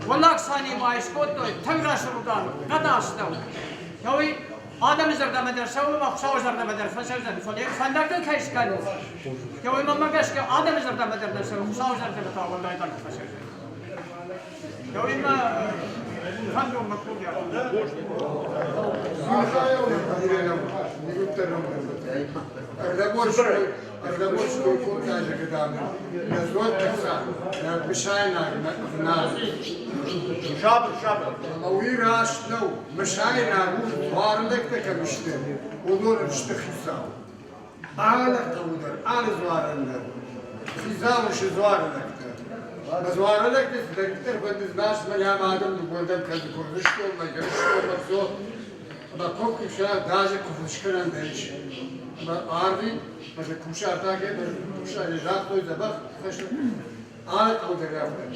ولا اکسانی باعث کوتوی تنگراش رودان قداستو یاوی آدم زرده مدرسه و مخشاو زرده مدرسه فسرزن فلی فندکتون کیش کنی یاوی مامگش که آدم زرده مدرسه و مخشاو زرده متا والله دان فسرزن لو إما خلوا مكتوب يا شابر شابر ويراش لو مش عينا وارلك تكمشتر ودور اشتخيصاو على تودر على زوارنا خيزاو وش زوارنا مزوار لك تذكر بدز باش مليا مادم بقولدم كذا كورشتو ما يرشتو مزو ما كوك شا داجه كوفشكران دايش ما عارفي ما كوشا تاكي كوشا جاكتو زبخ خش على تودر يافن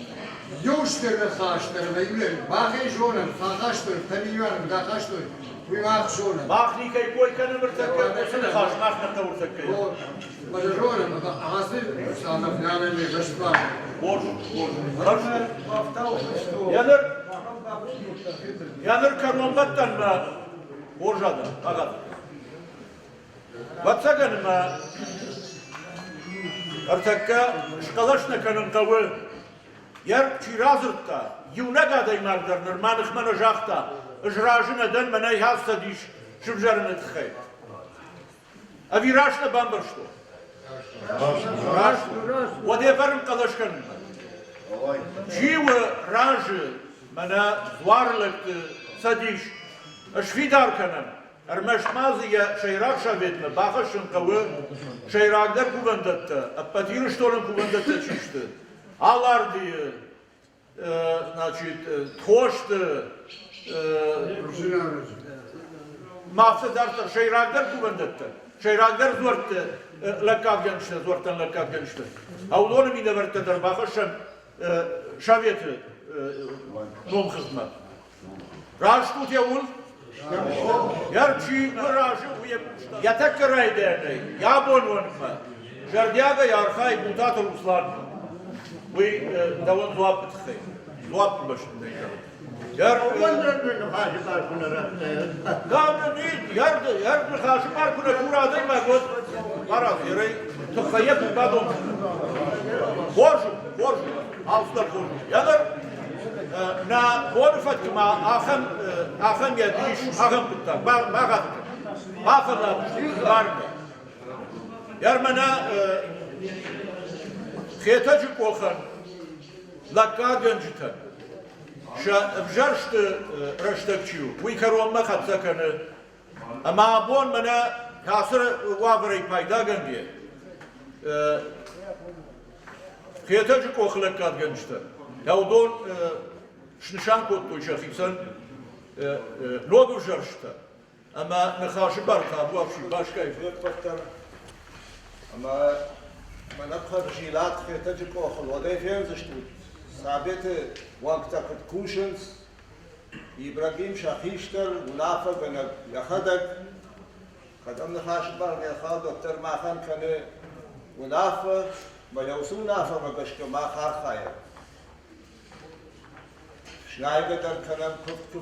يوشتر خاشتر ويقول باقي جونا خاشتر تنيوان دا خاشتر ويما خشونا باخني كي كوي كان مرتكب سنة خاش ما خنا تورتكب ما جونا ما عاصر سامع نعمل لي بشبان بورج يانر كرمبتن ما بورجادا فقط واتسجن ما ارتكا شقلشنا كان قوي ير تشيرازرتا يونغا دايمار در نرمان خمن جاختا اجراجنا دن مناي هاستا ديش شبجرنا تخيل ابي راشنا بامبرشتو راش ودي فرم قلشكن جيو راج منا زوارلك سديش اشفي دار كنم ارمش مازية شيراك شابتنا باخشن قوي شيراك در كوبندت ابتير شتولن كوبندت تشيشت алар ди значит тхошт mafsedartar şeyragder kuvvendetti. Şeyragder zort lakab gençte, zortan lakab gençte. Avlonu mi de verteder bakışın şaviyeti nom hizmet. Raştut yavul yarçı raşı uyup yatakray derdi. Ya bonunma. Jardiyaga yarxay butat Ruslan. Ve davan duap bitxi. Duap başında. Yar Gavne nit yardı xaşı var kuna kura değil mi god maraz yere tıxayıp badon borcu alslar borcu yalar na borfat ma aham yediş aham bitta bağat afala var mı yarmana xetacı koxan lakka gönjüten شا بجرشت رشتبچیو وی کروم مخد سکنه اما بون منه کاسر وابری پایدا گندیه خیتاجی کوخلک کاد گنجته یا دون شنشان کود توی شخیصن لو بجرشته اما نخاشی برکا بوافشی باش کیف اما من ابخر جیلات خیتاجی کوخل ودای فیرزشتود ثابت وقت كوشنز إبراهيم شاخيشتر ونافع بين يخدك قدمنا خاشب بار يخاد دكتور ما خان كان ونافع ما يوصل نافع ما بشك ما خار خاير شنايب در كلام كف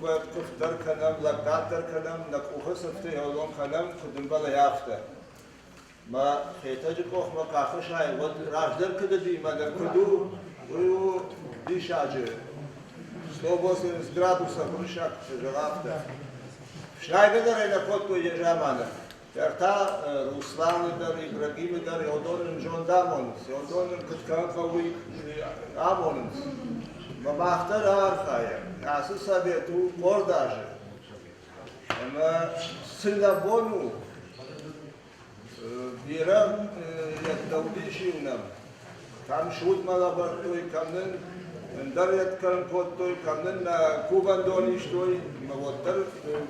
در كلام لقات در كلام نكوه سفته يوم كلام خدم بلا يافته ما خيتاج كوخ ما كافش هاي ود راجدر كده دي ما در كدو ويو ديش عجل 180 градусов крышак желавта. Шнайбедар е на котко е жамана. Терта Руслан дар Ибрагим дар Одонен Жондамонс, Одонен Кутканфави Амонс. Мамахтар архая. Асу сабету мордаже. Ама синабону бирам яддавдишивнам. Там шут малабартой камнен Дарят кан коттой камнен на кубан доништой мавоттар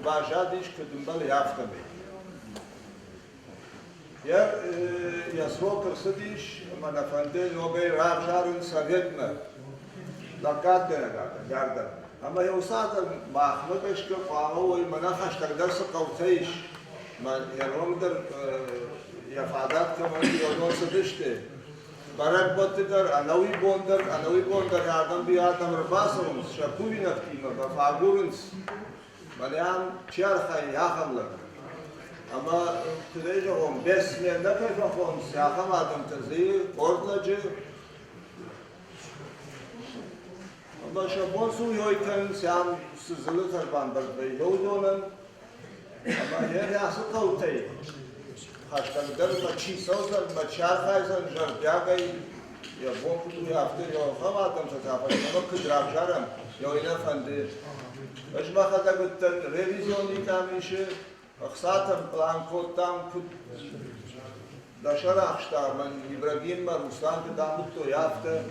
бажадиш кудумбал яфтаби. Я свокр садиш манафанде ногай равжарын советна. Лакат денагата гардан. Ама я усада махмадашка паой манахаш тагдарса каутейш. Я ромдар я фадат каман йодон садиште. Barak battılar, anavi bondar yardım bir adam rabasımız, şakuvi naftima, bafaguruns, malyan çarxay yaxamlar. Ama tüdeyce on besmeyen ne kayfakons, yaxamadım tızıyı, ordlacı. Ama şabon su yoyken sen sızılı tarban bey yoldonan ama yer yası kavtay. Haştanlar maçı sözler maçar kaysan jardagay ya bon kutu yaptı ya havadan satafı ama kıdrabjarım yoyla fandı. Başma kadar gittin revizyon ikamişi aksatım plankotan kut Daşara akştarman İbrahim var Ruslan kıdamlık to yaptı.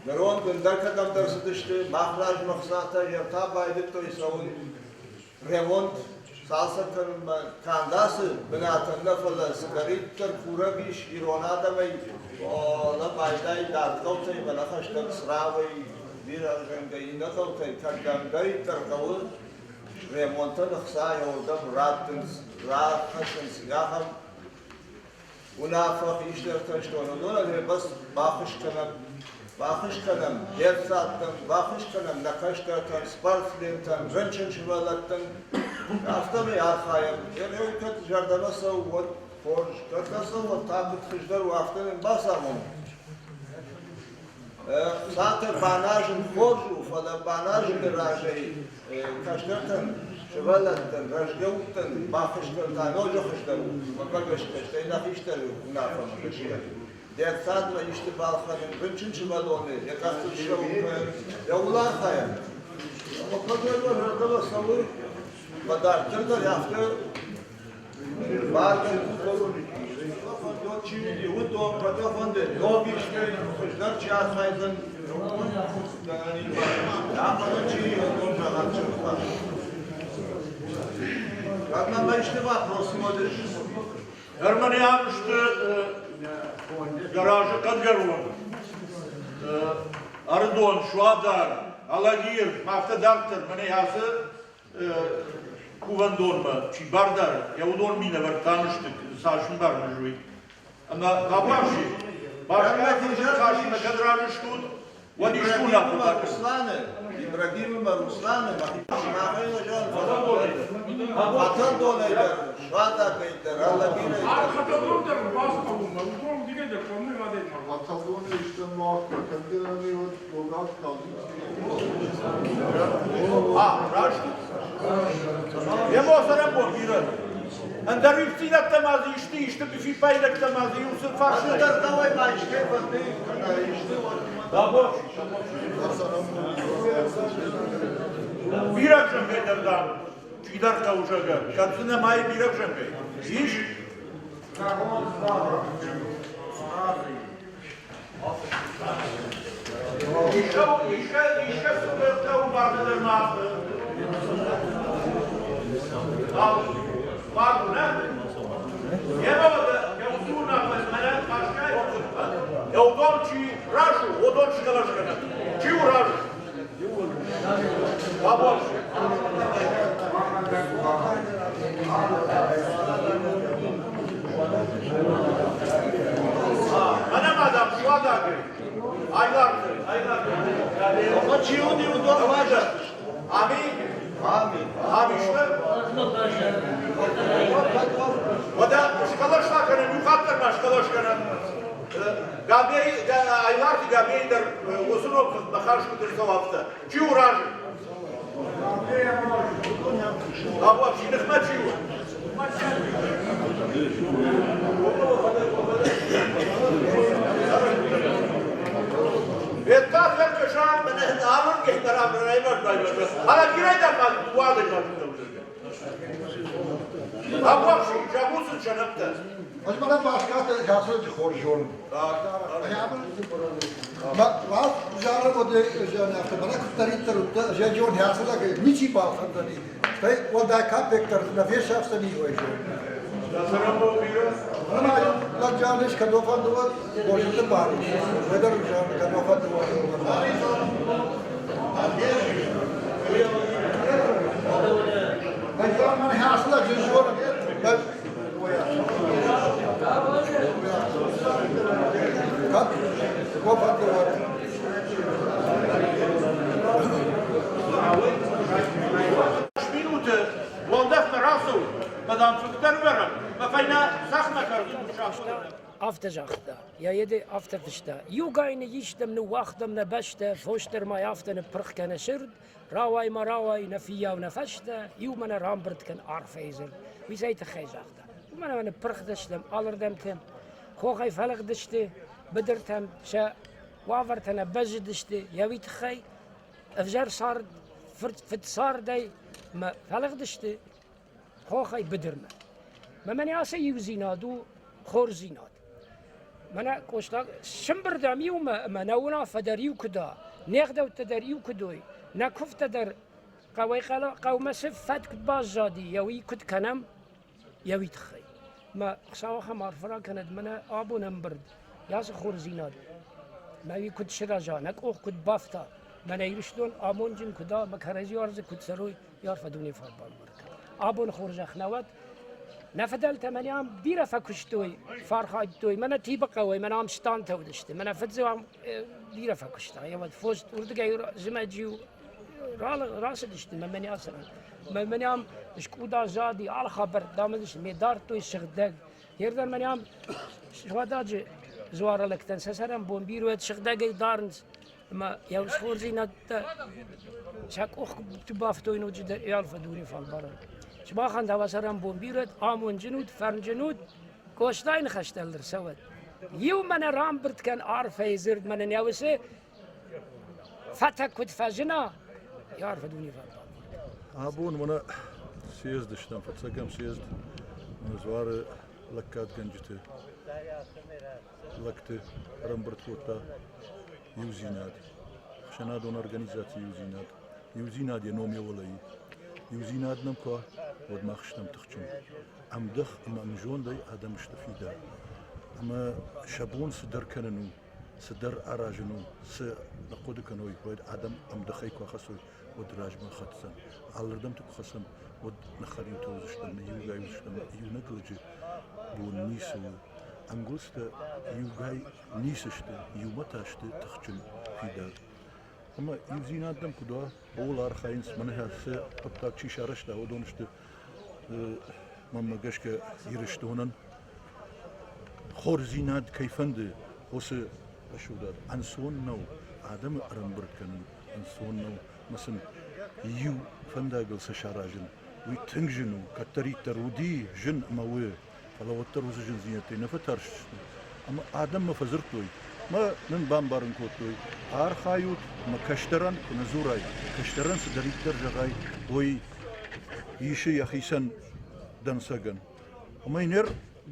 Meron gönder kadam dersi düştü. Mahraj maksata yerta baydık to İsrail remont salsa kandası binatında falan sigaretler kura biş ironada ve ola bayday darkavtay bana kaçtan sıravay bir argangayına kavtay kadamday tarkavu remonta naksa yolda rahatın sigaham ونافق işler taştığını dolayı bas bakış kanım yer sattım bakış kanım nakaşlardan sparflemten röntgen şivalattan hafta ve arkaya yani ülket jardana savut forj katasa ve takip kışlar ve haftanın basamım zaten banajın forju falan banajın rajayı kaşlardan şivalattan rajgavuttan bakışlardan oca kışlar bakışlar nakişler nafam kışlar Dersat ve işte balkanın bütün çıbalonu yakası şovun ya ular hayal. Ama kadar var orada da savur badartır da yaptı. Vardı sorun. Yok çiğdi o da patafande. Yok işte kuşlar çağır hayzın. Yani ya bana çiğdi o da çıkar. Kadınlar işte var prosimodur. Ermeni yapmıştı garajı kadgar oldu. Arıdon, Şuadar, Alagir, Mafta Dartır, bana yazı Kuvan Donma, Çibardar, Yavudon Mine var tanıştık, saçın var mı? Ama kabaşı, başka kişi karşına kadar arıştın, ve diştun yaptı. İbrahim var Ruslan'ı, Mahir Hocam falan dolayı. Vatan dolayı, Şuadar beyler, Alagir Atadığını işte muhakkak, kendilerini yoldan kaldı. Raştı. Hem o sana bu bir. Andar yüksek temazı işte bir fipayla temazı Yusuf farklı. Aslında davay başka bakı, işte Dabo. Bir akşam beylerden gider kavuşacak. Kapsına may bir akşam bey. İş. İşe sıkıntı vardır mı? Var mı ne? Yemamadı. Yavuzluğun akılmenen başka yoksa. Yavuzluğun çiğ raşu, odon çıkalaşkana. Çiğ raşu. Babam. Anam adam şu adam. Aylardır. Ama çiğ diyor da var. Amin işte. O da şkalaşkanın, yukarılar şkalaşkanın. Gabeyi, aylar ki gabeyi der, uzun okul, bakar şudur savapta. Çiğ uğraşır. Abla, şinikme çiğ. Etkat ver köşan, beni ağır gehler abi, reyber. Hala gireyden ben dua edeyim. Abla, jabusun çanapta. Başbakan başka kasıcı konuşuyorum. Var jarı o de yani hafta bana kutları tarutta jejon hasıla ki niçi bağlandı ni. Tay o da kapektar na bir şahsa ni hoje. Ama la canış kadofan duvar boşta bari. Neden canı kadofan duvar. Ben zaman hasıla jejon ben Kat, kopar duvar. Minute, wandaf na rasu, madam fuktar vera, ma fajna zachna kardu. aftezachte. Ja, jede afterfesta. Jugaine yistem nu wachtem na beste, foster my afte na prchkene surd, rawai marawai na fia na feste, ju man rambert ken arfezer. Wie zei te gezachte? Man na prchtestem allerdemtem. Go gij velgdeste, bedertem, se wavert na bezdeste, ja wie te gij. Afzer sard, fit sardai, ma velgdeste. Go gij bederme. Maar men ja se yuzinadu, khorzinad. من كوشتا شمبر داميو ما نونا فداريو كدا نغدو تداريو كدوي نكف تدر قوي قو مسف فات كد بازادي يوي كد كنم يوي تخي ما خساوة خمار فرا كانت منا ابو نمبرد ياس خور زيناد ما يوي كد شراجا نك اوخ كد بافتا من يرشدون امون جن كدا مكرزي ارز كد سروي يارفدوني فالبال مركا ابو خور زخنوات نفدل تمنيام بيرا فكشتوي فارخاج توي منا تيبا قوي منا ام شتان تودشت منا فدزو بيرا فكشتا يا ود فوست وردغاي زماجيو راسدشت مني اصلا منيام شكودا زادي على خبر دامدش ميدار توي شغدق يردن منيام شواداج زوار لكتن سسرم بومبيرو شغدق دارنز ما يا شخور زينات شاك اخ تبافتوي نوجد يالف دوني فالبر شباخان دا وسرم بومبيرت آمون جنود فرن جنود كوشتاين خشتلر سوت يوم من رامبرت كان عارفه زرد من يوسي فتك كد فجنا يعرف دوني فالبال آبون منا سيزد اشتم فتسقم سيزد من زوار لكات جنجته لكته رامبرت فوتا يوزيناد خشنادون organizatie يوزيناد ينومي ولاي يوزيناد نمكوا ود ما خشتم تخشم أم دخ أم جون داي هذا مستفيدا أما شابون صدر كننو صدر أراجنو نقود كنوي ود آدم أم دخي كوا خسوي ود راجم خطسن علردم تخسن ود نخليو توزشتم يوجا يوزشتم يونقلج بون نيسو أنقلست يوجاي نيسشت يومتاشت تخشم فيدا أما يوزيناد دم كدا أول أرخاينس منها س قبتك شيء شارشته ودونشت مما جشك يرشتونن خورزيناد كيفند وس شو ده أنسون نو آدم أرنبرت كنن أنسون نو مثلا يو فندقل سشاراجن ويتنجنو كتري ترودي جن موي فلو تروز جن زينتي نفترش أما آدم ما فزرتوي ما من بامبارن كوتوي أرخايوت ما كشترن كنزوراي كشترن سدريت درجاي وي يشي يخيسن دنسجن وما ينير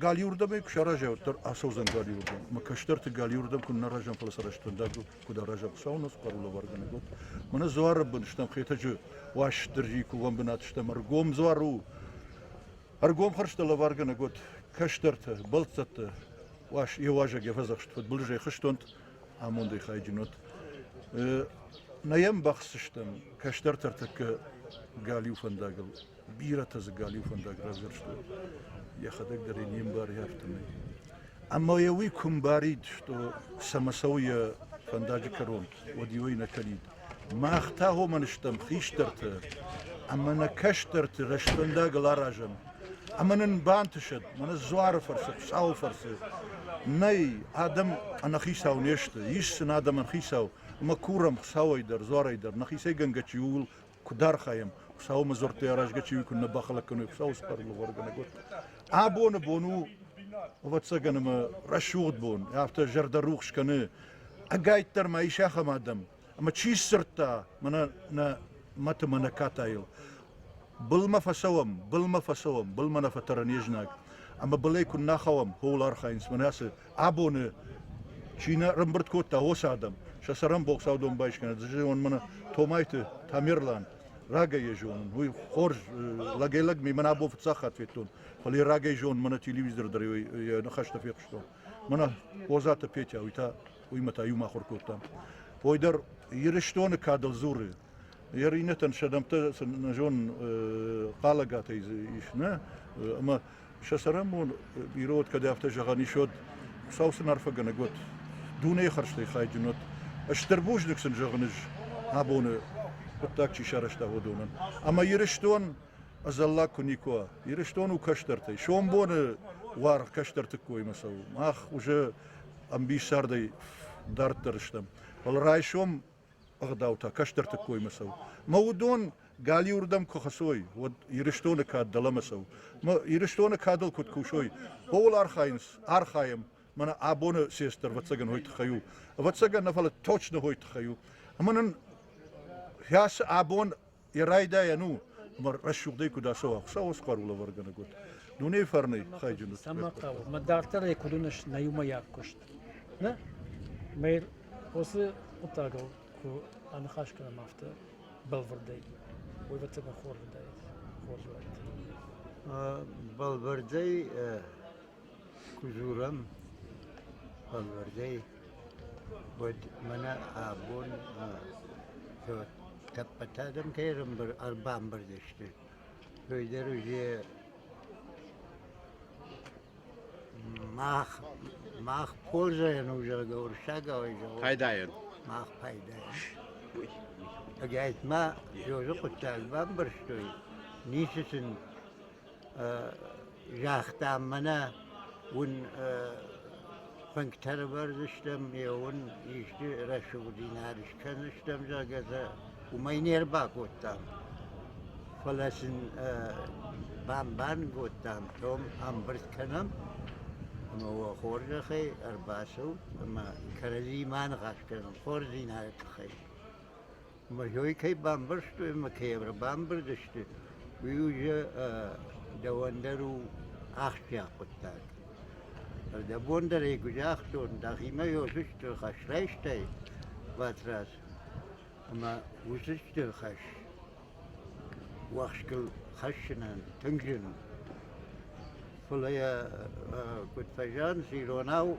قال يوردم كشراجة وتر أسوزن قال يوردم ما كشترت قال يوردم كنا رجم فلسرشتن داكو كدا رجم ساونس قرولو ورغن قلت من الزوار بنشتم خيتجو واش درجيكو وان بناتشتم أرقوم زوارو أرقوم خرجت لورغن قلت كشترت بلتت واش يواجه جفزخشت فدبلجي خشتونت عموندي خايجنوت نيم بخشتم كشترتك قال يوفنداقل بيرة تزقال يوفنداقل رازرشتو يا خدك درين يمبار يافتني أما يويكم باريد شتو سمسوية فنداج كرون وديوين كليد ما اختاهو من اشتم خيشترت أما نكشترت رشتنداقل أراجم أما نبانتشد من الزوار فرسك ساو فرسك ناي آدم أنا خيساو نيشت يشسن آدم أنا خيساو ما كورم خساو يدر زوار يدر نخيسي جنجت يول كدار خايم خساو مزورتي راجت يول كنا باخلك كنا خساو سكر لورجنا قلت عبون بونو وفتسجن ما رشود بون يافت جرد الروخش كنا أجايتر ما يشاخ ما آدم أما تشيش سرتا منا مت منا كاتايل بالما فسوم بالما نفترن يجناك أما بلي كنا خوام هو الأرخاينس من هسه أبونا شينا رمبرت كوتا هو سادم شسرم بوكس أو دوم بايش كانت زجون من تومايته تاميرلان راجع يجون هو خورج لاجيلك من أبو فتسخت فيتون خلي راجع يجون من التلفزيون دري نخشت في قشطو من وزات بيتيا ويتا ويمتا يوم آخر كوتا ويدر يرشتون كادل زوري يرينتن شدمت نجون قالقات يشنا أما شسرمون بيروت كده افتجغاني شود صوص نرفقنا قلت دون يخرجتي خايجنوت اشتربوش دك سنجغنج هابون بتاكشي شارشتا ودونن اما يرشتون ازلا كونيكوا يرشتون وكشترتي شون بون وار كشتر تكوي مسو ماخ وجه ام بي سردي دارت درشتم والرايشوم اغداوتا كشتر تكوي مسو مودون قال يوردم كخسوي ود يرشتون كاد دلمسو ما يرشتون كادل كنت كوشوي بول ارخايم من ابون سيستر واتسجن هويت خيو واتسجن نفل توچ هويت خيو من هاس ابون يرايدا ينو مر رشوق ديكو دا سو سقر ولا ورغنا قلت دوني فرني خايجن سما قاو ما دارتر يكونش نيوما ياكشت نه مير وسي قطاقو كو انا خاش كلام افته بالفردي ويبتبع خور بداية خور جوات بالفردي كزورم بالفردي بود منا ابون جو تبتادم كيرم بر اربام بردشتي ويدرو جي ماخ پوزه نوجا گورشاگا ويجا پایداین ماخ پایداین اگه ما جوزو قطال بام برشتوی نیستن جاختم منا ون فنكتر بردشتم يون يشتي رشو دينارش كنشتم جاگزا ومينير با قطام فلسن بان قطام توم هم برد کنم اما هو خورج خي ارباسو اما كرزي ما نغاش کنم خور دينار خي اما جوي كي بان برشتو اما كي بان بردشتو ويوجا دواندرو اخشا قطاك دا بوندر ایگو جاختون دا خیمه یوزشتر خش ریشتی باتراس اما وزشتر خش وخشکل خشنن تنجن فلیا کت فجان سیروناو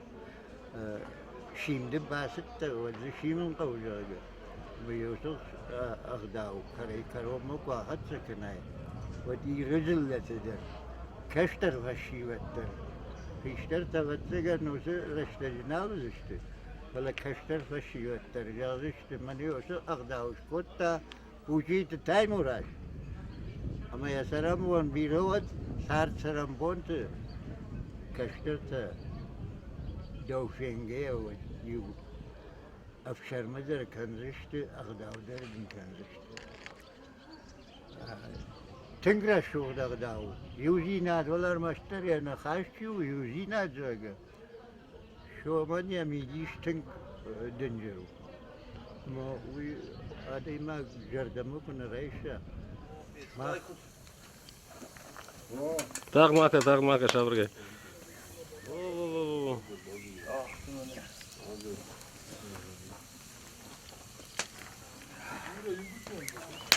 شیمده باسته وزی شیمن قوجاگه بيوسف أغداو كري كروم مقاعد سكناي ودي رجل لتدر كشتر غشي ودر فيشتر تفتجر نوس رشت جناب زشت ولا كشتر فشي ودر جازشت من يوسف أغداوش كوتا وجيت تايموراش أما يا سلام وان بيروت صار سلام بونت كشتر تا دوشنجي وديو أفشار مدر كنزشت أغداو در بن كنزشت تنگرا شوق أغداو يوزينات ولا مشتري أنا خاشيو يوزينات زاجا شو من يميديش تنگ دنجرو ما وي هذا ما جردمو كنا رئيسا ما تاغ معك شابرقة Burada yumruk mu?